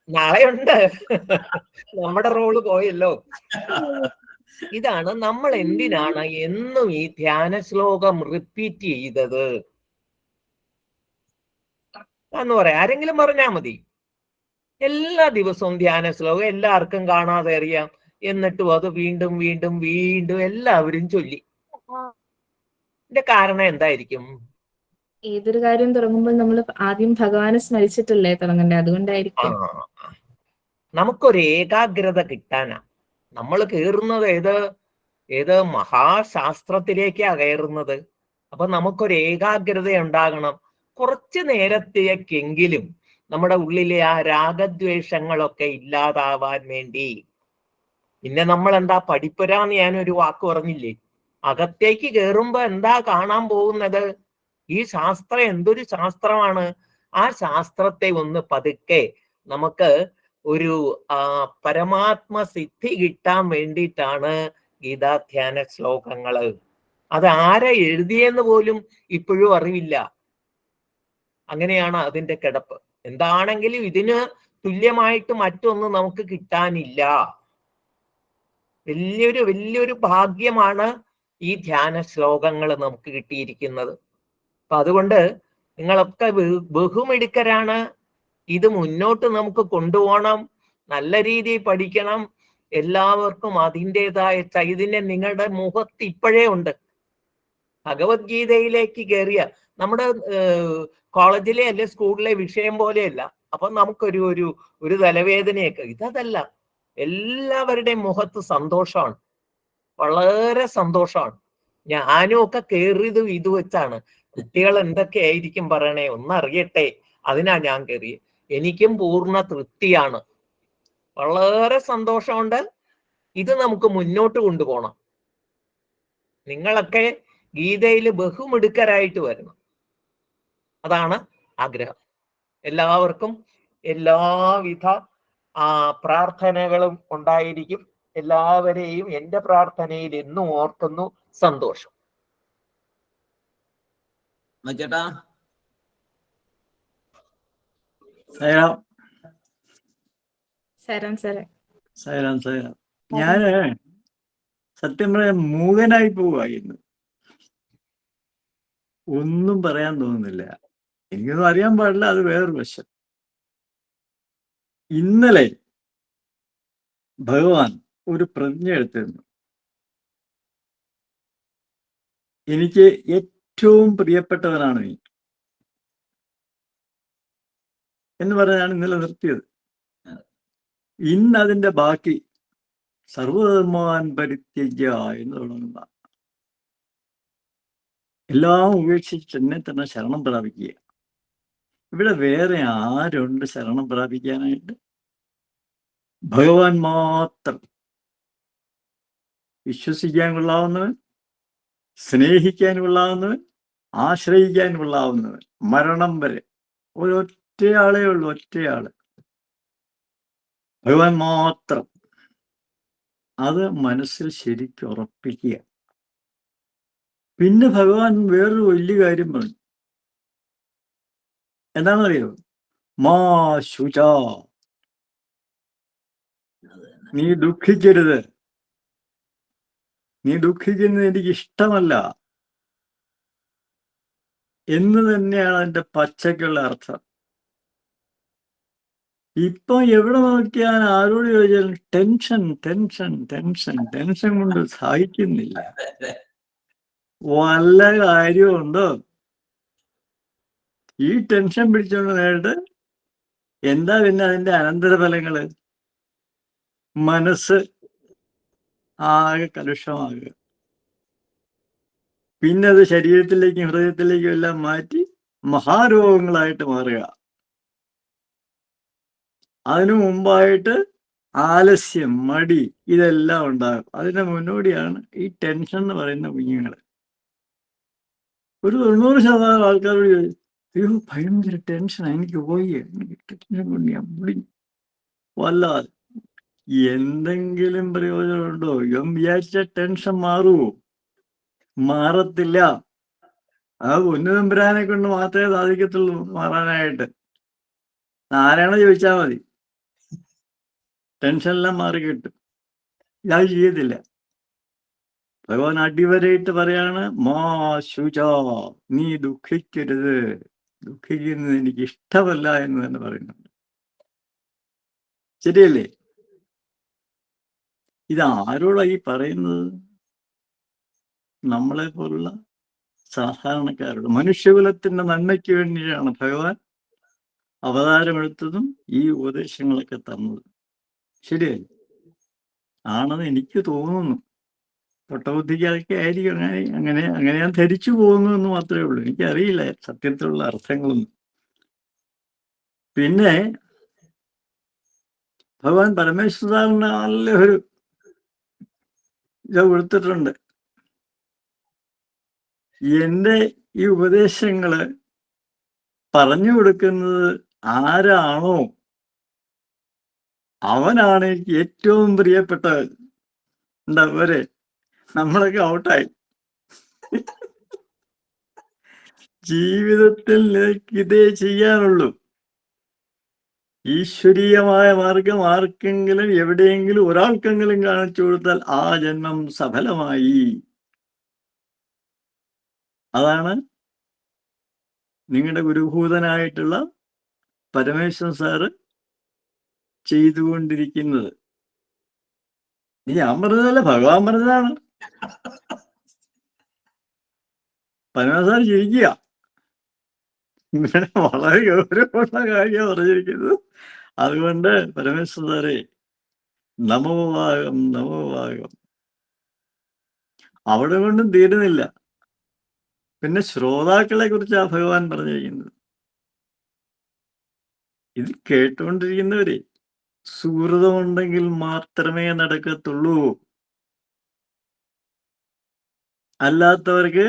നാളെയുണ്ട്. നമ്മുടെ റോള് പോയല്ലോ. ഇതാണ് നമ്മൾ എന്തിനാണ് എന്നും ഈ ധ്യാന ശ്ലോകം റിപ്പീറ്റ് ചെയ്തത് എന്ന് പറയാം. ആരെങ്കിലും പറഞ്ഞാൽ മതി. എല്ലാ ദിവസവും ധ്യാന ശ്ലോകം എല്ലാവർക്കും കാണാതെ അറിയാം, എന്നിട്ടും അത് വീണ്ടും വീണ്ടും വീണ്ടും എല്ലാവരും ചൊല്ലി. ഇതിന്റെ കാരണം എന്തായിരിക്കും? ഏതൊരു കാര്യം തുടങ്ങുമ്പോൾ നമ്മൾ ആദ്യം ഭഗവാനെ സ്മരിച്ചിട്ടല്ലേ തുടങ്ങണ്ടേ, അതുകൊണ്ടായിരിക്കും. നമുക്കൊരു ഏകാഗ്രത കിട്ടാനാ നമ്മൾ കയറുന്നത്. ഏത് മഹാശാസ്ത്രത്തിലേക്കാ കയറുന്നത്. അപ്പൊ നമുക്കൊരു ഏകാഗ്രത ഉണ്ടാകണം. കുറച്ചു നേരത്തേക്കെങ്കിലും നമ്മുടെ ഉള്ളിലെ ആ രാഗദ്വേഷങ്ങളൊക്കെ ഇല്ലാതാവാൻ വേണ്ടി. പിന്നെ നമ്മൾ എന്താ പഠിപ്പുരാന്ന് ഞാനൊരു വാക്ക് പറഞ്ഞില്ലേ. അകത്തേക്ക് കയറുമ്പോ എന്താ കാണാൻ പോകുന്നത്? ഈ ശാസ്ത്രം എന്തൊരു ശാസ്ത്രമാണ്. ആ ശാസ്ത്രത്തെ ഒന്ന് പതുക്കെ നമുക്ക് ഒരു പരമാത്മ സിദ്ധി കിട്ടാൻ വേണ്ടിയിട്ടാണ് ഗീതാധ്യാന ശ്ലോകങ്ങള്. അത് ആരെ എഴുതിയെന്ന് പോലും ഇപ്പോഴും അറിവില്ല. അങ്ങനെയാണ് അതിന്റെ കിടപ്പ്. എന്താണെങ്കിലും ഇതിന് തുല്യമായിട്ട് മറ്റൊന്നും നമുക്ക് കിട്ടാനില്ല. വലിയൊരു ഭാഗ്യമാണ് ഈ ധ്യാന ശ്ലോകങ്ങൾ നമുക്ക് കിട്ടിയിരിക്കുന്നത്. അപ്പൊ അതുകൊണ്ട് നിങ്ങളൊക്കെ ബഹുമിടുക്കരാണ്. ഇത് മുന്നോട്ട് നമുക്ക് കൊണ്ടുപോകണം. നല്ല രീതിയിൽ പഠിക്കണം. എല്ലാവർക്കും അതിൻ്റെതായ ചൈതന്യം നിങ്ങളുടെ മുഖത്ത് ഇപ്പോഴേ ഉണ്ട്. ഭഗവത്ഗീതയിലേക്ക് കയറിയ നമ്മുടെ കോളേജിലെ അല്ലെ സ്കൂളിലെ വിഷയം പോലെയല്ല. അപ്പൊ നമുക്കൊരു ഒരു തലവേദനയൊക്കെ. ഇതല്ല, എല്ലാവരുടെയും മുഖത്ത് സന്തോഷമാണ്, വളരെ സന്തോഷമാണ്. ഞാനും ഒക്കെ കയറിയത് ഇത് വെച്ചാണ്. കുട്ടികൾ എന്തൊക്കെയായിരിക്കും പറയണേ ഒന്നറിയട്ടെ, അതിനാ ഞാൻ കയറിയത്. എനിക്കും പൂർണ്ണ തൃപ്തിയാണ്, വളരെ സന്തോഷമുണ്ട്. ഇത് നമുക്ക് മുന്നോട്ട് കൊണ്ടുപോകണം. നിങ്ങളൊക്കെ ഗീതയിൽ ബഹുമിടുക്കരായിട്ട് വരണം, അതാണ് ആഗ്രഹം. എല്ലാവർക്കും എല്ലാവിധ പ്രാർത്ഥനകളും ഉണ്ടായിരിക്കും. എല്ലാവരെയും എൻ്റെ പ്രാർത്ഥനയിൽ എന്നും ഓർക്കുന്നു. സന്തോഷം. ചേട്ടാ സൈറാം. ഞാന് സത്യം പറയാൻ മൂകനായി പോവായിരുന്നു. ഒന്നും പറയാൻ തോന്നുന്നില്ല. എനിക്കൊന്നും അറിയാൻ പാടില്ല, അത് വേറൊരു വശം. ഇന്നലെ ഭഗവാൻ ഒരു പ്രതിജ്ഞ എടുത്തിരുന്നു. എനിക്ക് ഏറ്റവും പ്രിയപ്പെട്ടവനാണ് നീ എന്ന് പറഞ്ഞാണ് ഇന്നലെ നിർത്തിയത്. ഇന്ന് അതിന്റെ ബാക്കി സർവധർമാൻ പരിത്യജ്യ എന്ന് തുടങ്ങുന്ന, എല്ലാം ഉപേക്ഷിച്ച് എന്നെ തന്നെ ശരണം പ്രാപിക്കുക. ഇവിടെ വേറെ ആരുണ്ട് ശരണം പ്രാപിക്കാനായിട്ട്? ഭഗവാൻ മാത്രം. വിശ്വസിക്കാൻ കൊള്ളാവുന്നവൻ, സ്നേഹിക്കാൻ കൊള്ളാവുന്നവൻ, ആശ്രയിക്കാൻ കൊള്ളാവുന്നവൻ, മരണം വരെ ഒരൊറ്റയാളേ ഉള്ളൂ, ഒറ്റയാള്, ഭഗവാൻ മാത്രം. അത് മനസ്സിൽ ശരിക്കും ഉറപ്പിക്കുക. പിന്നെ ഭഗവാൻ വേറൊരു വലിയ കാര്യം പറഞ്ഞു. എന്താണെന്നറിയോ? മാ ശുച, നീ ദുഃഖിക്കരുത്. നീ ദുഃഖിക്കുന്നത് എനിക്ക് ഇഷ്ടമല്ല എന്ന് തന്നെയാണ് അതിന്റെ പച്ചക്കുള്ള അർത്ഥം. ഇപ്പൊ എവിടെ നോക്കിയാൽ ആരോട് ചോദിച്ചാലും ടെൻഷൻ ടെൻഷൻ ടെൻഷൻ ടെൻഷൻ കൊണ്ട് സഹിക്കുന്നില്ല. വല്ല കാര്യമുണ്ടോ? ഈ ടെൻഷൻ പിടിച്ചുകൊണ്ട് നേരിട്ട് എന്താ പിന്നെ അതിന്റെ അനന്തരഫലങ്ങള്? മനസ്സ് ആകെ കലുഷമാകുക. പിന്നെ അത് ശരീരത്തിലേക്കും ഹൃദയത്തിലേക്കും എല്ലാം മാറ്റി മഹാരോഗങ്ങളായിട്ട് മാറുക. അതിനു മുമ്പായിട്ട് ആലസ്യം, മടി, ഇതെല്ലാം ഉണ്ടാകും. അതിന്റെ മുന്നോടിയാണ് ഈ ടെൻഷൻ എന്ന് പറയുന്ന കുഞ്ഞുങ്ങള്. ഒരു 90% ആൾക്കാരോട് ചോദിച്ചു, അയ്യോ ഭയങ്കര ടെൻഷനാണ്, എനിക്ക് പോയി, എനിക്ക് ടെൻഷൻ കൊണ്ട് ഞാൻ മുടിഞ്ഞു. വല്ലാതെ എന്തെങ്കിലും പ്രയോജനമുണ്ടോ? ഇവൻ വിചാരിച്ച ടെൻഷൻ മാറുമോ? മാറത്തില്ല. ആ ഉന്നതമ്പുരാനെ കൊണ്ട് മാത്രമേ സാധിക്കത്തുള്ളൂ മാറാനായിട്ട്. നാരായണ ചോദിച്ചാൽ മതി. ടെൻഷനെല്ലാം മാറി കിട്ടും. ഇയാൾ ചെയ്യത്തില്ല. ഭഗവാൻ അടിവരയിട്ട് പറയാണ്, മാ ശുച, നീ ദുഃഖിക്കരുത്, ദുഃഖിക്കുന്നത് എനിക്ക് ഇഷ്ടമല്ല എന്ന് തന്നെ പറയുന്നുണ്ട്. ശരിയല്ലേ? ഇത് ആരോടായി പറയുന്നത്? നമ്മളെ പോലുള്ള സാധാരണക്കാരോട്. മനുഷ്യകുലത്തിന്റെ നന്മയ്ക്ക് വേണ്ടിയാണ് ഭഗവാൻ അവതാരമെടുത്തതും ഈ ഉപദേശങ്ങളൊക്കെ തന്നത്. ശരിയല്ലേ? ആണെന്ന് എനിക്ക് തോന്നുന്നു. പൊട്ടബുദ്ധിക്കൊക്കെ ആയിരിക്കും അങ്ങനെ ഞാൻ ധരിച്ചു പോകുന്നു എന്ന് മാത്രമേ ഉള്ളൂ. എനിക്കറിയില്ല സത്യത്തിലുള്ള അർത്ഥങ്ങളൊന്നും. പിന്നെ ഭഗവാൻ പരമേശ്വരന് നല്ലൊരു ഇത് കൊടുത്തിട്ടുണ്ട്. എന്റെ ഈ ഉപദേശങ്ങള് പറഞ്ഞു കൊടുക്കുന്നത് ആരാണോ അവനാണ് എനിക്ക് ഏറ്റവും പ്രിയപ്പെട്ടവൻ. എന്താ പോരെ? നമ്മളൊക്കെ ഔട്ടായി. ജീവിതത്തിൽ നിനക്ക് ഇതേ ചെയ്യാനുള്ളൂ. ഈശ്വരീയമായ മാർഗം ആർക്കെങ്കിലും എവിടെയെങ്കിലും ഒരാൾക്കെങ്കിലും കാണിച്ചു കൊടുത്താൽ ആ ജന്മം സഫലമായി. അതാണ് നിങ്ങളുടെ ഗുരുഭൂതനായിട്ടുള്ള പരമേശ്വരൻ സാറ് ചെയ്തുകൊണ്ടിരിക്കുന്നത്. ഞാൻ പറഞ്ഞതല്ല, ഭഗവാൻ പറഞ്ഞതാണ്. പരമേശ്വരൻ സാർ ചിരിക്കുക. വളരെ ഗൗരവമുള്ള കാര്യമാണ് പറഞ്ഞിരിക്കുന്നത്. അതുകൊണ്ട് പരമേശ്വരൻ സാറേ, നമോഭാഗം നമോഭാഗം. അവിടെ കൊണ്ടും തീരുന്നില്ല. പിന്നെ ശ്രോതാക്കളെ കുറിച്ചാ ഭഗവാൻ പറഞ്ഞിരിക്കുന്നത്. ഇത് കേട്ടുകൊണ്ടിരിക്കുന്നവരെ സുഹൃതമുണ്ടെങ്കിൽ മാത്രമേ നടക്കത്തുള്ളൂ. അല്ലാത്തവർക്ക്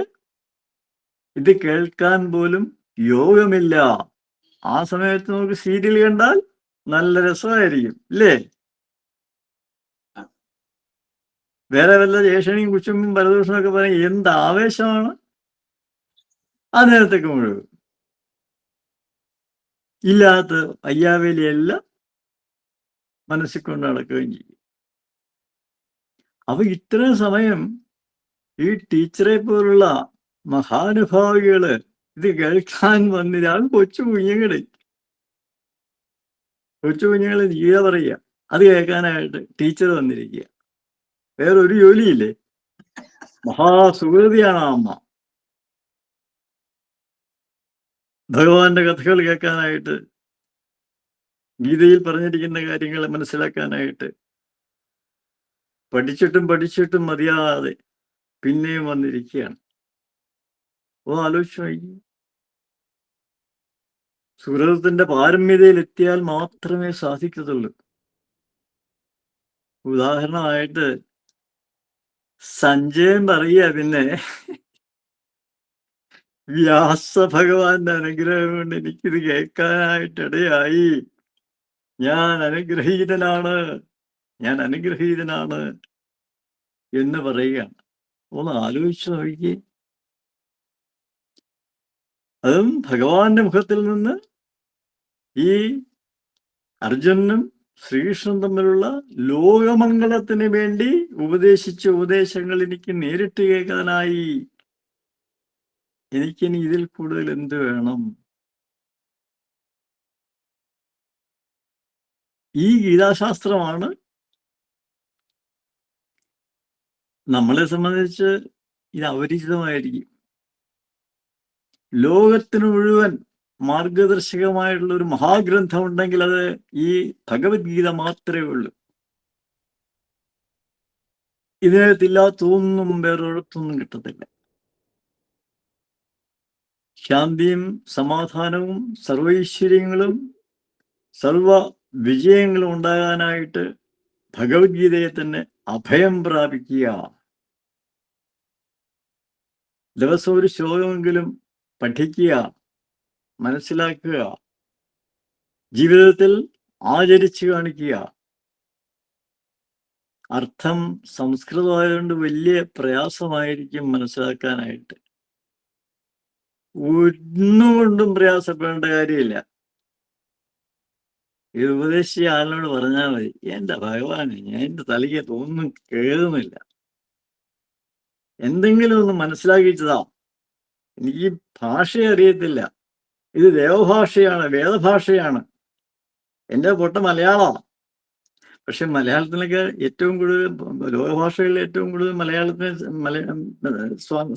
ഇത് കേൾക്കാൻ പോലും യോഗമില്ല. ആ സമയത്ത് നമുക്ക് സീരിയൽ കണ്ടാൽ നല്ല രസമായിരിക്കും, ഇല്ലേ? വേറെ വല്ല ജേഷണിയും കുച്ചുമ്പും പരദൂഷണവും ഒക്കെ പറയാൻ എന്ത് ആവേശമാണ് ആ നേരത്തേക്ക് മുഴുവൻ. ഇല്ലാത്ത അയ്യാവേലിയെല്ലാം മനസ്സിൽ കൊണ്ട് നടക്കുകയും ചെയ്യും. അപ്പൊ ഇത്രയും സമയം ഈ ടീച്ചറെ പോലുള്ള മഹാനുഭാവികള് ഇത് കേൾക്കാൻ വന്നിരാൾ കൊച്ചു കുഞ്ഞുങ്ങള് ഗീത പറയുക, അത് കേൾക്കാനായിട്ട് ടീച്ചർ വന്നിരിക്കുക. വേറൊരു ജോലിയില്ലേ? മഹാസുഹൃതിയാണ് ആ അമ്മ. ഭഗവാന്റെ കഥകൾ കേൾക്കാനായിട്ട്, ഗീതയിൽ പറഞ്ഞിരിക്കുന്ന കാര്യങ്ങൾ മനസ്സിലാക്കാനായിട്ട് പഠിച്ചിട്ടും മതിയാതെ പിന്നെയും വന്നിരിക്കുകയാണ്. ആലോചിച്ചു നോക്കി. സുഹൃതത്തിന്റെ പാരമ്യതയിൽ എത്തിയാൽ മാത്രമേ സാധിക്കത്തുള്ളൂ. ഉദാഹരണമായിട്ട് സഞ്ജയൻ പറയുക, പിന്നെ വ്യാസ ഭഗവാന്റെ അനുഗ്രഹം കൊണ്ട് എനിക്കിത് കേൾക്കാനായിട്ടിടയായി. ഞാൻ അനുഗ്രഹീതനാണ് എന്ന് പറയുകയാണ്. ഒന്ന് ആലോചിച്ചു നോക്കി. അതും ഭഗവാന്റെ മുഖത്തിൽ നിന്ന് ഈ അർജുനനും ശ്രീകൃഷ്ണനും തമ്മിലുള്ള ലോകമംഗളത്തിന് വേണ്ടി ഉപദേശിച്ച ഉപദേശങ്ങൾ എനിക്ക് നേരിട്ട് കേൾക്കാനായി. എനിക്കിനി ഇതിൽ കൂടുതൽ എന്ത് വേണം? ഈ ഗീതാശാസ്ത്രമാണ് നമ്മളെ സംബന്ധിച്ച് ഇത് അപരിചിതമായിരിക്കും. ലോകത്തിന് മുഴുവൻ മാർഗദർശകമായിട്ടുള്ള ഒരു മഹാഗ്രന്ഥം ഉണ്ടെങ്കിൽ അത് ഈ ഭഗവത്ഗീത മാത്രമേ ഉള്ളൂ. ഇതിനകത്തില്ലാത്തൊന്നും വേറൊരിടത്തൊന്നും കിട്ടത്തില്ല. ശാന്തിയും സമാധാനവും സർവൈശ്വര്യങ്ങളും സർവ വിജയങ്ങളും ഉണ്ടാകാനായിട്ട് ഭഗവത്ഗീതയെ തന്നെ അഭയം പ്രാപിക്കുക. ദിവസം ഒരു ശ്ലോകമെങ്കിലും പഠിക്കുക, മനസ്സിലാക്കുക, ജീവിതത്തിൽ ആചരിച്ചു കാണിക്കുക. അർത്ഥം സംസ്കൃതമായതുകൊണ്ട് വലിയ പ്രയാസമായിരിക്കും മനസ്സിലാക്കാനായിട്ട്. ഒന്നുകൊണ്ടും പ്രയാസപ്പെടേണ്ട കാര്യമില്ല. ഇത് ഉപദേശിച്ച ആളിനോട് പറഞ്ഞാൽ മതി, എന്റെ ഭഗവാനെ, എന്റെ തലയ്ക്ക് ഒന്നും കേറുന്നില്ല, എന്തെങ്കിലും ഒന്ന് മനസ്സിലാക്കിച്ചതാ, എനിക്ക് ഈ ഭാഷ അറിയത്തില്ല, ഇത് ദേവഭാഷയാണ്, വേദഭാഷയാണ്, എന്റെ പൊട്ട മലയാളമാണ്. പക്ഷെ മലയാളത്തിനൊക്കെ ഏറ്റവും കൂടുതൽ, ലോകഭാഷകളിൽ ഏറ്റവും കൂടുതൽ മലയാളത്തിന്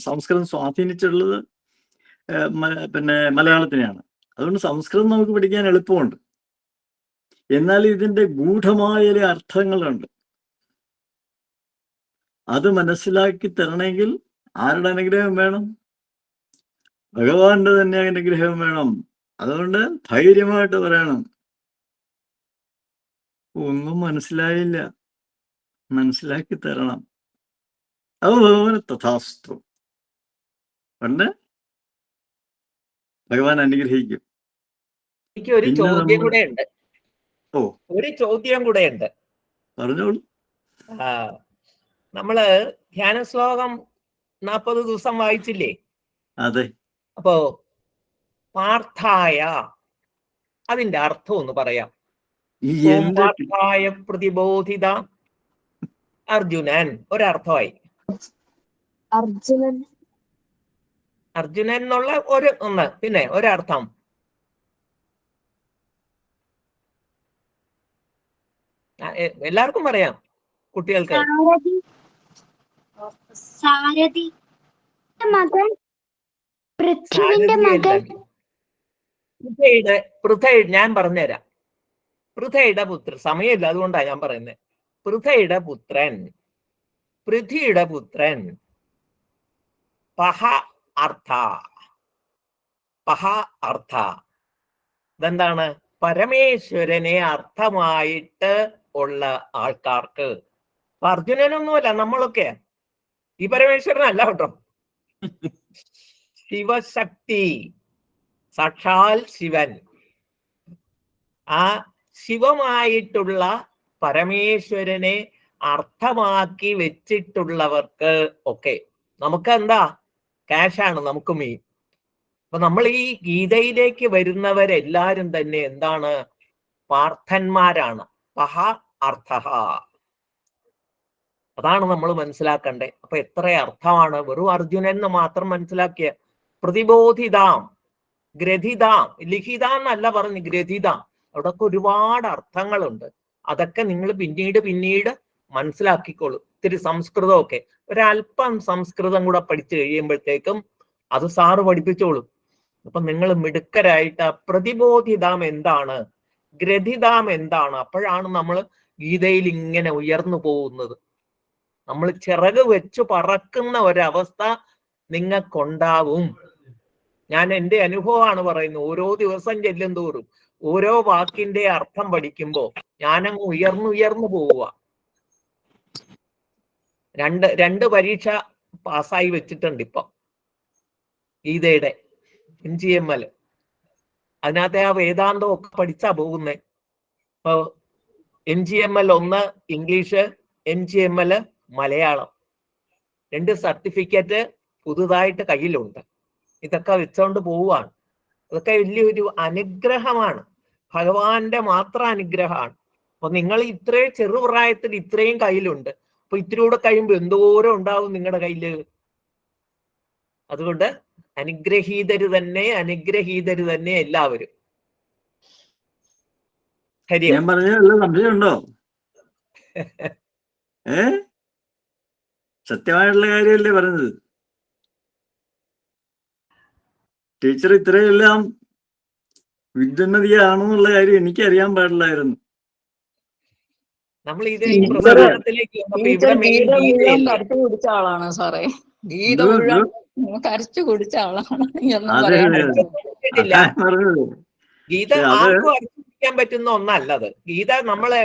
സംസ്കൃതം സ്വാധീനിച്ചുള്ളത് പിന്നെ മലയാളത്തിനെയാണ്. അതുകൊണ്ട് സംസ്കൃതം നമുക്ക് പഠിക്കാൻ എളുപ്പമുണ്ട്. എന്നാൽ ഇതിന്റെ ഗൂഢമായ ഒരു അർത്ഥങ്ങളുണ്ട്. അത് മനസ്സിലാക്കി തരണമെങ്കിൽ ആരുടെ അനുഗ്രഹം വേണം? ഭഗവാന്റെ തന്നെ അനുഗ്രഹം വേണം. അതുകൊണ്ട് ധൈര്യമായിട്ട് പറയണം, ഒന്നും മനസ്സിലായില്ല, മനസ്സിലാക്കി തരണം. അത് ഭഗവാന് തഥാസ്തു. പണ്ട് ഭഗവാൻ അനുഗ്രഹിക്കും. എനിക്ക് ഒരു ചോദ്യം കൂടെ ഉണ്ട്. ഒരു ചോദ്യം കൂടെ ഉണ്ട്. പറഞ്ഞോളൂ. നമ്മള് ധ്യാന ശ്ലോകം 40 ദിവസം വായിച്ചില്ലേ? അതെ. അപ്പോ പാർത്ഥായ അതിന്റെ അർത്ഥം ഒന്ന് പറയാം. പാർത്ഥായ പ്രതിബോധിത അർജുനൻ ഒരർത്ഥമായി. അർജുനൻ എന്നുള്ള ഒന്ന്, പിന്നെ ഒരർത്ഥം. എല്ലാവർക്കും പറയാം, കുട്ടികൾക്ക്. ഞാൻ പറഞ്ഞുതരാം. പൃഥയുടെ പുത്രൻ, സമയമില്ല അതുകൊണ്ടാണ് ഞാൻ പറയുന്നത്. പൃഥയുടെ പുത്രൻ, പൃഥ്വിയുടെ പുത്രൻ. പഹ അർത്ഥ. പഹ അർത്ഥ ഇതെന്താണ്? പരമേശ്വരനെ അർത്ഥമായിട്ട് ഉള്ള ആൾക്കാർക്ക്. അർജുനനൊന്നുമല്ല, നമ്മളൊക്കെ. ഈ പരമേശ്വരനല്ല കേട്ടോ, ശിവശക്തി, സാക്ഷാൽ ശിവൻ. ആ ശിവമായിട്ടുള്ള പരമേശ്വരനെ അർത്ഥമാക്കി വെച്ചിട്ടുള്ളവർക്ക് ഒക്കെ നമുക്ക് എന്താ? കാശാണ് നമുക്ക് മെയിൻ. അപ്പൊ നമ്മൾ ഈ ഗീതയിലേക്ക് വരുന്നവരെല്ലാരും തന്നെ എന്താണ്? പാർത്ഥന്മാരാണ്. പഹ അർത്ഥ. അതാണ് നമ്മൾ മനസ്സിലാക്കണ്ടേ. അപ്പൊ എത്ര അർത്ഥമാണ്! വെറും അർജുനൻ എന്ന് മാത്രം മനസ്സിലാക്കിയ. പ്രതിബോധിതാം, ഗ്രഥിതാം, ലിഖിതാം എന്നല്ല പറഞ്ഞ്, ഗ്രഥിതാം. അവിടെയൊക്കെ ഒരുപാട് അർത്ഥങ്ങളുണ്ട്. അതൊക്കെ നിങ്ങൾ പിന്നീട് മനസ്സിലാക്കിക്കോളൂ. ഇത്തിരി സംസ്കൃതമൊക്കെ, ഒരല്പം സംസ്കൃതം കൂടെ പഠിച്ചു കഴിയുമ്പോഴത്തേക്കും അത് സാറ് പഠിപ്പിച്ചോളും. അപ്പൊ നിങ്ങൾ മിടുക്കരായിട്ട് പ്രതിബോധിതാം എന്താണ്, ഗ്രഥിതാം എന്താണ്, അപ്പോഴാണ് നമ്മൾ ഗീതയിൽ ഇങ്ങനെ ഉയർന്നു പോകുന്നത്. നമ്മൾ ചിറക് വെച്ച് പറക്കുന്ന ഒരവസ്ഥ നിങ്ങൾക്കുണ്ടാവും. ഞാൻ എൻ്റെ അനുഭവമാണ് പറയുന്നത്. ഓരോ ദിവസം ചെല്ലും തോറും ഓരോ വാക്കിന്റെ അർത്ഥം പഠിക്കുമ്പോ ഞാനങ്ങ് ഉയർന്നു പോവുക. രണ്ട് പരീക്ഷ പാസ്സായി വെച്ചിട്ടുണ്ട് ഇപ്പൊ ഗീതയുടെ NGML. അതിനകത്തെ ആ വേദാന്തം ഒക്കെ പഠിച്ചാ പോകുന്നേ. ഇപ്പൊ NGML 1 English, NGML Malayalam, 2 certificate പുതുതായിട്ട് കയ്യിലുണ്ട്. ഇതൊക്കെ വെച്ചോണ്ട് പോവുകയാണ്. അതൊക്കെ വലിയൊരു അനുഗ്രഹമാണ്, ഭഗവാന്റെ മാത്രം അനുഗ്രഹമാണ്. അപ്പൊ നിങ്ങൾ ഇത്രയും ചെറുപ്രായത്തിൽ ഇത്രയും കയ്യിലുണ്ട്. അപ്പൊ ഇത്തിരി കൂടെ കഴിയുമ്പോൾ എന്തോരം ഉണ്ടാവും നിങ്ങളുടെ കയ്യില്. അതുകൊണ്ട് അനുഗ്രഹീതര് തന്നെ എല്ലാവരും. ഞാൻ പറഞ്ഞ സംശയമുണ്ടോ? സത്യമായിട്ടുള്ള കാര്യമല്ലേ പറഞ്ഞത്. ടീച്ചർ ഇത്രയെല്ലാം വിദ്യുന്നതിയാണെന്നുള്ള കാര്യം എനിക്ക് അറിയാൻ പാടില്ലായിരുന്നു. നമ്മൾ ഇത് കരച്ചു കുടിച്ച ആളാണ് സാറേ. ഗീത മുഴുവൻ കരച്ചു കുടിച്ച ആളാണ്. ഗീത ആർക്കും അർപ്പിക്കാൻ പറ്റുന്ന ഒന്നല്ലത്. ഗീത നമ്മളെ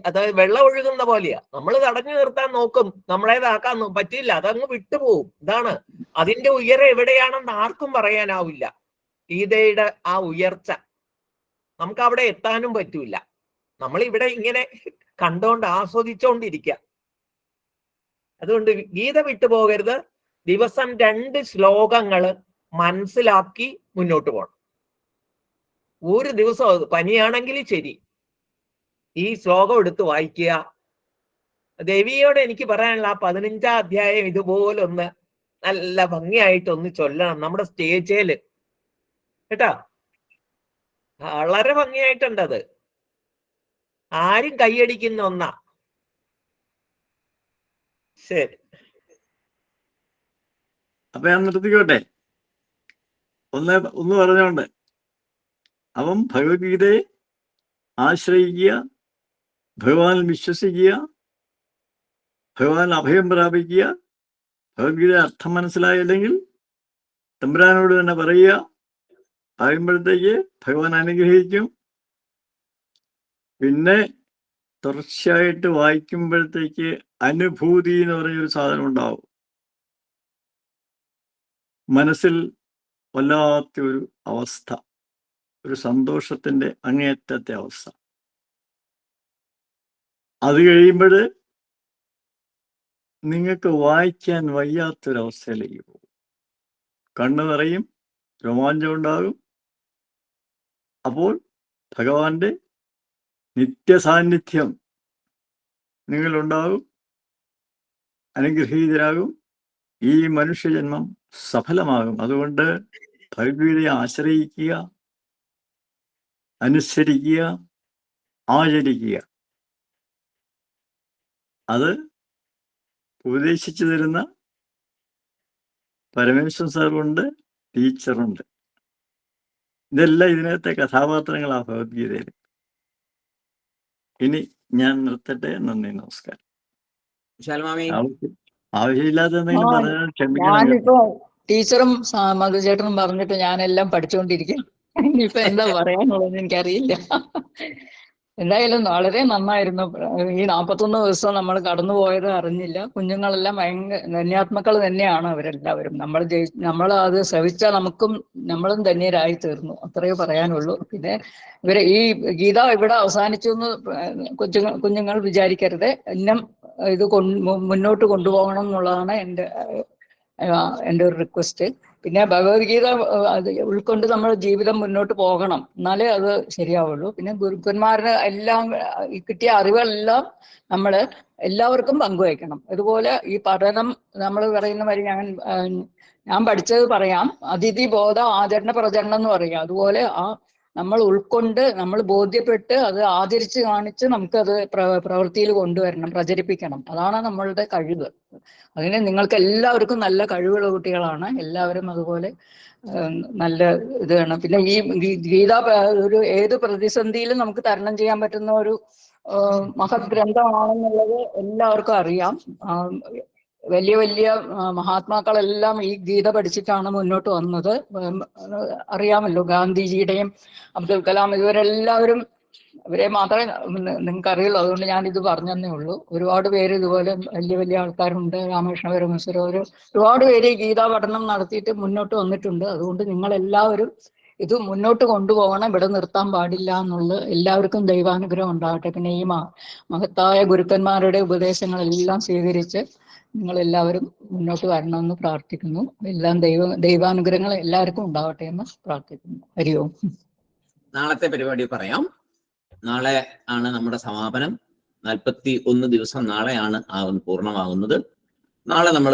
അതായത് വെള്ളം ഒഴുകുന്ന പോലെയാ. നമ്മൾ തടഞ്ഞു നിർത്താൻ നോക്കും, നമ്മളേതാക്കാൻ പറ്റില്ല, അതങ്ങ് വിട്ടുപോകും. ഇതാണ് അതിന്റെ ഉയരം എവിടെയാണെന്ന് ആർക്കും പറയാനാവില്ല. ഗീതയുടെ ആ ഉയർച്ച നമുക്ക് അവിടെ എത്താനും പറ്റൂല. നമ്മൾ ഇവിടെ ഇങ്ങനെ കണ്ടോണ്ട് ആസ്വദിച്ചോണ്ടിരിക്കുക. അതുകൊണ്ട് ഗീത വിട്ടുപോകരുത്. ദിവസം 2 ശ്ലോകങ്ങള് മനസ്സിലാക്കി മുന്നോട്ട് പോകണം. ഒരു ദിവസം, പനിയാണെങ്കിൽ ശരി, ഈ ശ്ലോകം എടുത്ത് വായിക്കുക. ദേവിയോട് എനിക്ക് പറയാനുള്ള ആ 15ാം അധ്യായം ഇതുപോലെ ഒന്ന് നല്ല ഭംഗിയായിട്ട് ഒന്ന് ചൊല്ലണം നമ്മുടെ സ്റ്റേജില് കേട്ടാ. വളരെ ഭംഗിയായിട്ടുണ്ട് അത്. ആരും കൈയടിക്കുന്ന ഒന്നാ. ശരി, അപ്പൊ ഞാൻ നിർത്തിക്കോട്ടെ. ഒന്ന് പറഞ്ഞോണ്ട്, അവൻ ഭഗവത്ഗീതയെ ആശ്രയിക്കുക, ഭഗവാനിൽ വിശ്വസിക്കുക, ഭഗവാൻ അഭയം പ്രാപിക്കുക. ഭഗവത്ഗീത അർത്ഥം മനസ്സിലായില്ലെങ്കിൽ തമ്പുരാനോട് തന്നെ പറയുക. പറയുമ്പോഴത്തേക്ക് ഭഗവാൻ അനുഗ്രഹിക്കും. പിന്നെ തുടർച്ചയായിട്ട് വായിക്കുമ്പോഴത്തേക്ക് അനുഭൂതി എന്ന് പറഞ്ഞൊരു സാധനം ഉണ്ടാവും. മനസ്സിൽ വല്ലാത്തൊരു അവസ്ഥ, ഒരു സന്തോഷത്തിന്റെ അങ്ങേയറ്റത്തെ അവസ്ഥ. അത് കഴിയുമ്പോൾ നിങ്ങൾക്ക് വായിക്കാൻ വയ്യാത്തൊരവസ്ഥയിലേക്ക് പോകും. കണ്ണു നിറയും, രോമാഞ്ചം ഉണ്ടാകും. അപ്പോൾ ഭഗവാന്റെ നിത്യസാന്നിധ്യം നിങ്ങളുണ്ടാകും, അനുഗ്രഹീതരാകും. ഈ മനുഷ്യജന്മം സഫലമാകും. അതുകൊണ്ട് ഭഗവത്ഗീതയെ ആശ്രയിക്കുക, അനുസരിക്കുക, ആചരിക്കുക. അത് ഉപദേശിച്ചു തരുന്ന പരമേശ്വരൻ സാറുണ്ട്, ടീച്ചറുണ്ട്. ഇതെല്ലാം ഇതിനകത്തെ കഥാപാത്രങ്ങളാണ് ഭഗവത്ഗീതയിൽ. ഇനി ഞാൻ നിർത്തട്ടെ. നന്ദി, നമസ്കാരം. ആവശ്യമില്ലാത്ത എന്തെങ്കിലും പറഞ്ഞാൽ ക്ഷമിക്കണം. ഞാനിപ്പോ ടീച്ചറും മധുചേട്ടനും പറഞ്ഞിട്ട് ഞാനെല്ലാം പഠിച്ചുകൊണ്ടിരിക്കും. ഇനിയിപ്പോ എന്താ പറയാനുള്ളത് എനിക്കറിയില്ല. എന്തായാലും വളരെ നന്നായിരുന്നു. ഈ 41 ദിവസം നമ്മൾ കടന്നുപോയത് അറിഞ്ഞില്ല. കുഞ്ഞുങ്ങളെല്ലാം ഭയങ്കര ധന്യാത്മക്കൾ തന്നെയാണ് അവരെല്ലാവരും. നമ്മൾ അത് ശ്രവിച്ചാൽ നമ്മളും ധന്യരായി തീർന്നു. അത്രയേ പറയാനുള്ളൂ. പിന്നെ ഈ ഗീത ഇവിടെ അവസാനിച്ചു എന്ന് കുഞ്ഞുങ്ങൾ വിചാരിക്കരുത്. എന്നും ഇത് മുന്നോട്ട് കൊണ്ടുപോകണം എന്നുള്ളതാണ് എൻ്റെ ഒരു റിക്വസ്റ്റ്. പിന്നെ ഭഗവത്ഗീത അത് ഉൾക്കൊണ്ട് നമ്മൾ ജീവിതം മുന്നോട്ട് പോകണം, എന്നാലേ അത് ശരിയാവുള്ളൂ. പിന്നെ ഗുരുക്കന്മാരുടെ എല്ലാം കിട്ടിയ അറിവുകളെല്ലാം നമ്മൾ എല്ലാവർക്കും പങ്കുവയ്ക്കണം. ഇതുപോലെ ഈ പഠനം നമ്മൾ പറയുന്ന മാതിരി ഞാൻ പഠിച്ചത് പറയാം, അതിഥി ബോധ ആചരണ പ്രചരണം എന്ന് പറയാം. അതുപോലെ നമ്മൾ ഉൾക്കൊണ്ട് നമ്മൾ ബോധ്യപ്പെട്ട് അത് ആചരിച്ച് കാണിച്ച് നമുക്കത് പ്രവൃത്തിയിൽ കൊണ്ടുവരണം, പ്രചരിപ്പിക്കണം. അതാണ് നമ്മളുടെ കഴിവ്. അതിന് നിങ്ങൾക്ക് എല്ലാവർക്കും നല്ല കഴിവുള്ള കുട്ടികളാണ്. എല്ലാവരും അതുപോലെ നല്ല ഇത് വേണം. പിന്നെ ഈ ഗീത ഒരു ഏത് പ്രതിസന്ധിയിലും നമുക്ക് തരണം ചെയ്യാൻ പറ്റുന്ന ഒരു മഹത് ഗ്രന്ഥമാണെന്നുള്ളത് എല്ലാവർക്കും അറിയാം. വലിയ വലിയ മഹാത്മാക്കളെല്ലാം ഈ ഗീത പഠിച്ചിട്ടാണ് മുന്നോട്ട് വന്നത്. അറിയാമല്ലോ, ഗാന്ധിജിയുടെയും അബ്ദുൽ കലാം, ഇവരെല്ലാവരും, ഇവരെ മാത്രമേ നിങ്ങൾക്ക് അറിയുള്ളൂ. അതുകൊണ്ട് ഞാനിത് പറഞ്ഞതേ ഉള്ളൂ. ഒരുപാട് പേര് ഇതുപോലെ വലിയ വലിയ ആൾക്കാരുണ്ട്. രാമകൃഷ്ണ പരമഹംസർ, ഒരുപാട് പേര് ഈ ഗീതാ പഠനം നടത്തിയിട്ട് മുന്നോട്ട് വന്നിട്ടുണ്ട്. അതുകൊണ്ട് നിങ്ങളെല്ലാവരും ഇത് മുന്നോട്ട് കൊണ്ടുപോകണം, ഇവിടെ നിർത്താൻ പാടില്ല എന്നുള്ളത്. എല്ലാവർക്കും ദൈവാനുഗ്രഹം ഉണ്ടാകട്ടെ. പിന്നെ ഈ മഹത്തായ ഗുരുക്കന്മാരുടെ ഉപദേശങ്ങളെല്ലാം സ്വീകരിച്ച് നിങ്ങളെല്ലാവരും മുന്നോട്ട് വരണമെന്ന് പ്രാർത്ഥിക്കുന്നു. എല്ലാം ദൈവാനുഗ്രഹങ്ങൾ എല്ലാവർക്കും ഉണ്ടാവട്ടെ എന്ന് പ്രാർത്ഥിക്കുന്നു. ഹരി ഓം. നാളത്തെ പരിപാടി പറയാം. നാളെ ആണ് നമ്മുടെ സമാപനം. 41 ദിവസം നാളെയാണ് പൂർണ്ണമാകുന്നത്. നാളെ നമ്മൾ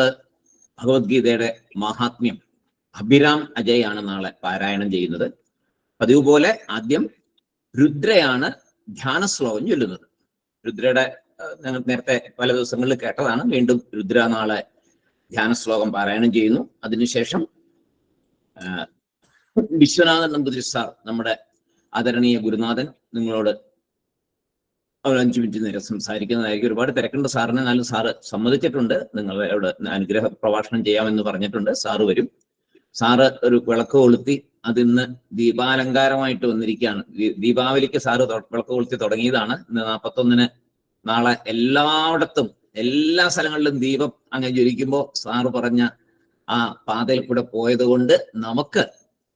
ഭഗവത്ഗീതയുടെ മഹാത്മ്യം അഭിരാം അജയ് ആണ് നാളെ പാരായണം ചെയ്യുന്നത്. പതിവ് പോലെ ആദ്യം രുദ്രയാണ് ധ്യാന ശ്ലോകം ചൊല്ലുന്നത്. രുദ്രയുടെ ഞങ്ങൾ നേരത്തെ പല ദിവസങ്ങളിൽ കേട്ടതാണ്. വീണ്ടും രുദ്ര നാളെ ധ്യാന ശ്ലോകം പാരായണം ചെയ്യുന്നു. അതിനുശേഷം വിശ്വനാഥൻ നമ്പൂതിരി സാർ, നമ്മുടെ ആദരണീയ ഗുരുനാഥൻ, നിങ്ങളോട് ഒരു 5 മിനിറ്റ് നേരം സംസാരിക്കുന്നതായിരിക്കും. ഒരുപാട് തിരക്കുണ്ട് സാറിന്, എന്നാലും സാറ് സമ്മതിച്ചിട്ടുണ്ട്. നിങ്ങളോട് അനുഗ്രഹ പ്രഭാഷണം ചെയ്യാമെന്ന് പറഞ്ഞിട്ടുണ്ട്. സാറ് വരും. സാറ് ഒരു വിളക്ക് കൊളുത്തി, അതിന്ന് ദീപാലങ്കാരമായിട്ട് വന്നിരിക്കുകയാണ്. ദീപാവലിക്ക് സാറ് വിളക്ക് കൊളുത്തി തുടങ്ങിയതാണ്. ഇന്ന് 41-ന് നാളെ എല്ലായിടത്തും എല്ലാ സ്ഥലങ്ങളിലും ദീപം അങ്ങനെ ജ്വലിക്കുമ്പോൾ സാറ് പറഞ്ഞ ആ പാതയിൽ കൂടെ പോയത് കൊണ്ട് നമുക്ക്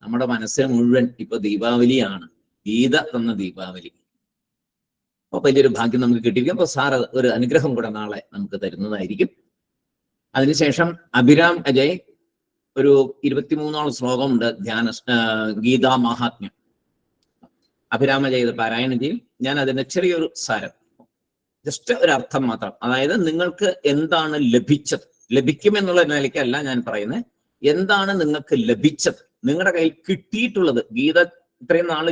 നമ്മുടെ മനസ്സിന് മുഴുവൻ ഇപ്പൊ ദീപാവലിയാണ്. ഗീത തന്ന ദീപാവലി. അപ്പൊ വലിയൊരു ഭാഗ്യം നമുക്ക് കിട്ടിയിരിക്കും. അപ്പൊ സാറ് ഒരു അനുഗ്രഹം കൂടെ നാളെ നമുക്ക് തരുന്നതായിരിക്കും. അതിനുശേഷം അഭിരാം അജയ് ഒരു 23ഓളം ശ്ലോകമുണ്ട് ഗീതാ മഹാത്മ്യം. അഭിരാമ ചെയ്ത് പാരായണം ചെയ്യും. ഞാൻ അതിന്റെ ചെറിയൊരു സാരം, ജസ്റ്റ് ഒരു അർത്ഥം മാത്രം. അതായത് നിങ്ങൾക്ക് എന്താണ് ലഭിച്ചത്, ലഭിക്കുമെന്നുള്ള നിലയ്ക്കല്ല ഞാൻ പറയുന്നത്, എന്താണ് നിങ്ങൾക്ക് ലഭിച്ചത്, നിങ്ങളുടെ കയ്യിൽ കിട്ടിയിട്ടുള്ളത്. ഗീത ഇത്രയും നാള്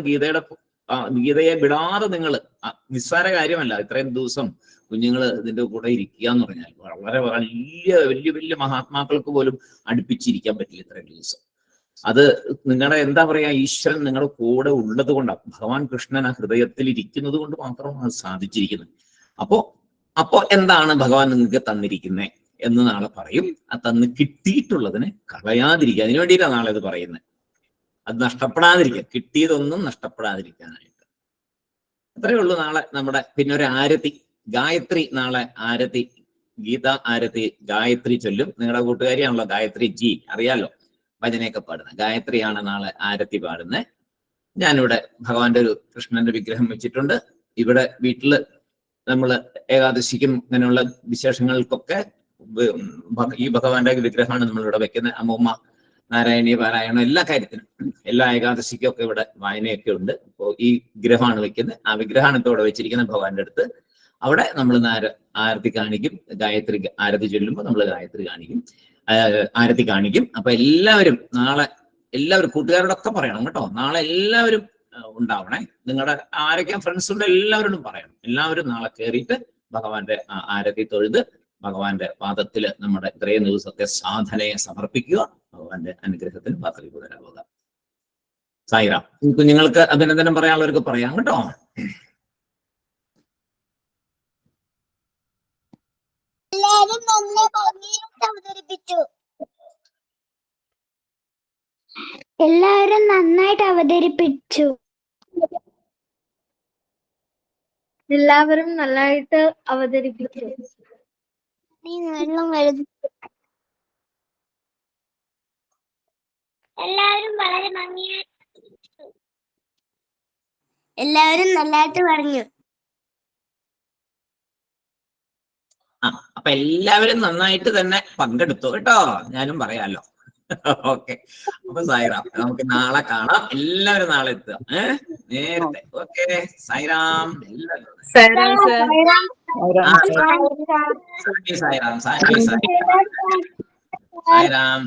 ഗീതയെ വിടാതെ നിങ്ങൾ, നിസ്സാര കാര്യമല്ല ഇത്രയും ദിവസം കുഞ്ഞുങ്ങൾ ഇതിന്റെ കൂടെ ഇരിക്കുക എന്ന് പറഞ്ഞാൽ. വളരെ വലിയ വലിയ വലിയ മഹാത്മാക്കൾക്ക് പോലും അടുപ്പിച്ചിരിക്കാൻ പറ്റില്ല ഇത്രയും ദിവസം. അത് നിങ്ങളുടെ എന്താ പറയാ, ഈശ്വരൻ നിങ്ങളുടെ കൂടെ ഉള്ളത് കൊണ്ടാണ്, ഭഗവാൻ കൃഷ്ണൻ ആ ഹൃദയത്തിൽ ഇരിക്കുന്നത് കൊണ്ട് മാത്രമാണ് അത് സാധിച്ചിരിക്കുന്നത്. അപ്പോ എന്താണ് ഭഗവാൻ നിങ്ങൾക്ക് തന്നിരിക്കുന്നത് എന്ന് നാളെ പറയും. ആ തന്ന് കിട്ടിയിട്ടുള്ളതിനെ കളയാതിരിക്കുക, അതിനു വേണ്ടിയിട്ടാണ് നാളെ ഇത് പറയുന്നത്. അത് നഷ്ടപ്പെടാതിരിക്കുക, കിട്ടിയതൊന്നും നഷ്ടപ്പെടാതിരിക്കാനായിട്ട്. അത്രയേ ഉള്ളൂ നാളെ നമ്മുടെ. പിന്നെ ഒരു ആരതി, ഗായത്രി, നാളെ ആരതി, ഗീത ആരതി ഗായത്രി ചൊല്ലും. നിങ്ങളുടെ കൂട്ടുകാരിയാണല്ലോ ഗായത്രി ജി, അറിയാലോ, ഭജനയൊക്കെ പാടുന്നത്. ഗായത്രിയാണ് നാളെ ആരതി പാടുന്നത്. ഞാനിവിടെ ഭഗവാന്റെ ഒരു കൃഷ്ണന്റെ വിഗ്രഹം വെച്ചിട്ടുണ്ട്. ഇവിടെ വീട്ടില് നമ്മള് ഏകാദശിക്കും ഇങ്ങനെയുള്ള വിശേഷങ്ങൾക്കൊക്കെ ഈ ഭഗവാന്റെ വിഗ്രഹമാണ് നമ്മളിവിടെ വെക്കുന്നത്. അമ്മൂമ്മ നാരായണീയ പാരായണം എല്ലാ കാര്യത്തിനും, എല്ലാ ഏകാദശിക്കും ഒക്കെ ഇവിടെ വായനയൊക്കെ ഉണ്ട്. അപ്പോൾ ഈ വിഗ്രഹമാണ് വെക്കുന്നത്. ആ വിഗ്രഹമാണ് ഇപ്പോൾ ഇവിടെ വെച്ചിരിക്കുന്നത് ഭഗവാന്റെ അടുത്ത്. അവിടെ നമ്മൾ ആരതി കാണിക്കും. ഗായത്രി ആരതി ചൊല്ലുമ്പോൾ നമ്മൾ ഗായത്രി കാണിക്കും, ആരതി കാണിക്കും. അപ്പൊ എല്ലാവരും നാളെ, എല്ലാവരും കൂട്ടുകാരോടൊക്കെ പറയണം കേട്ടോ. നാളെ എല്ലാവരും ഉണ്ടാവണേ. നിങ്ങളുടെ ആരൊക്കെ ഫ്രണ്ട്സ് ഉണ്ട് എല്ലാവരോടും പറയണം. എല്ലാവരും നാളെ കയറിയിട്ട് ഭഗവാന്റെ ആരതി തൊഴുത് ഭഗവാന്റെ പാദത്തില് നമ്മുടെ ഇത്രയും ദിവസത്തെ സാധനയെ സമർപ്പിക്കുക. ഭഗവാന്റെ അനുഗ്രഹത്തിന് പാത്രീഭൂതരാവുക. സായിറാം. കുഞ്ഞുങ്ങൾക്ക് അഭിനന്ദനം പറയാനുള്ളവർക്ക് പറയാം കേട്ടോ. എല്ലാവരും നന്നായിട്ട് അവതരിപ്പിച്ചു. എല്ലാവരും നന്നായിട്ട് അവതരിപ്പിച്ചു. എല്ലാവരും വളരെ ഭംഗിയായി, എല്ലാവരും നന്നായിട്ട് പറഞ്ഞു. അപ്പൊ എല്ലാവരും നന്നായിട്ട് തന്നെ പങ്കെടുത്തു കേട്ടോ. ഞാനും പറയാലോ. ഓക്കെ. അപ്പൊ സായിറാം, നമുക്ക് നാളെ കാണാം. എല്ലാവരും നാളെ എത്തുക നേരത്തെ. ഓക്കെ. സായിറാം. സായിറാം സർ. സായിറാം. സായിറാം.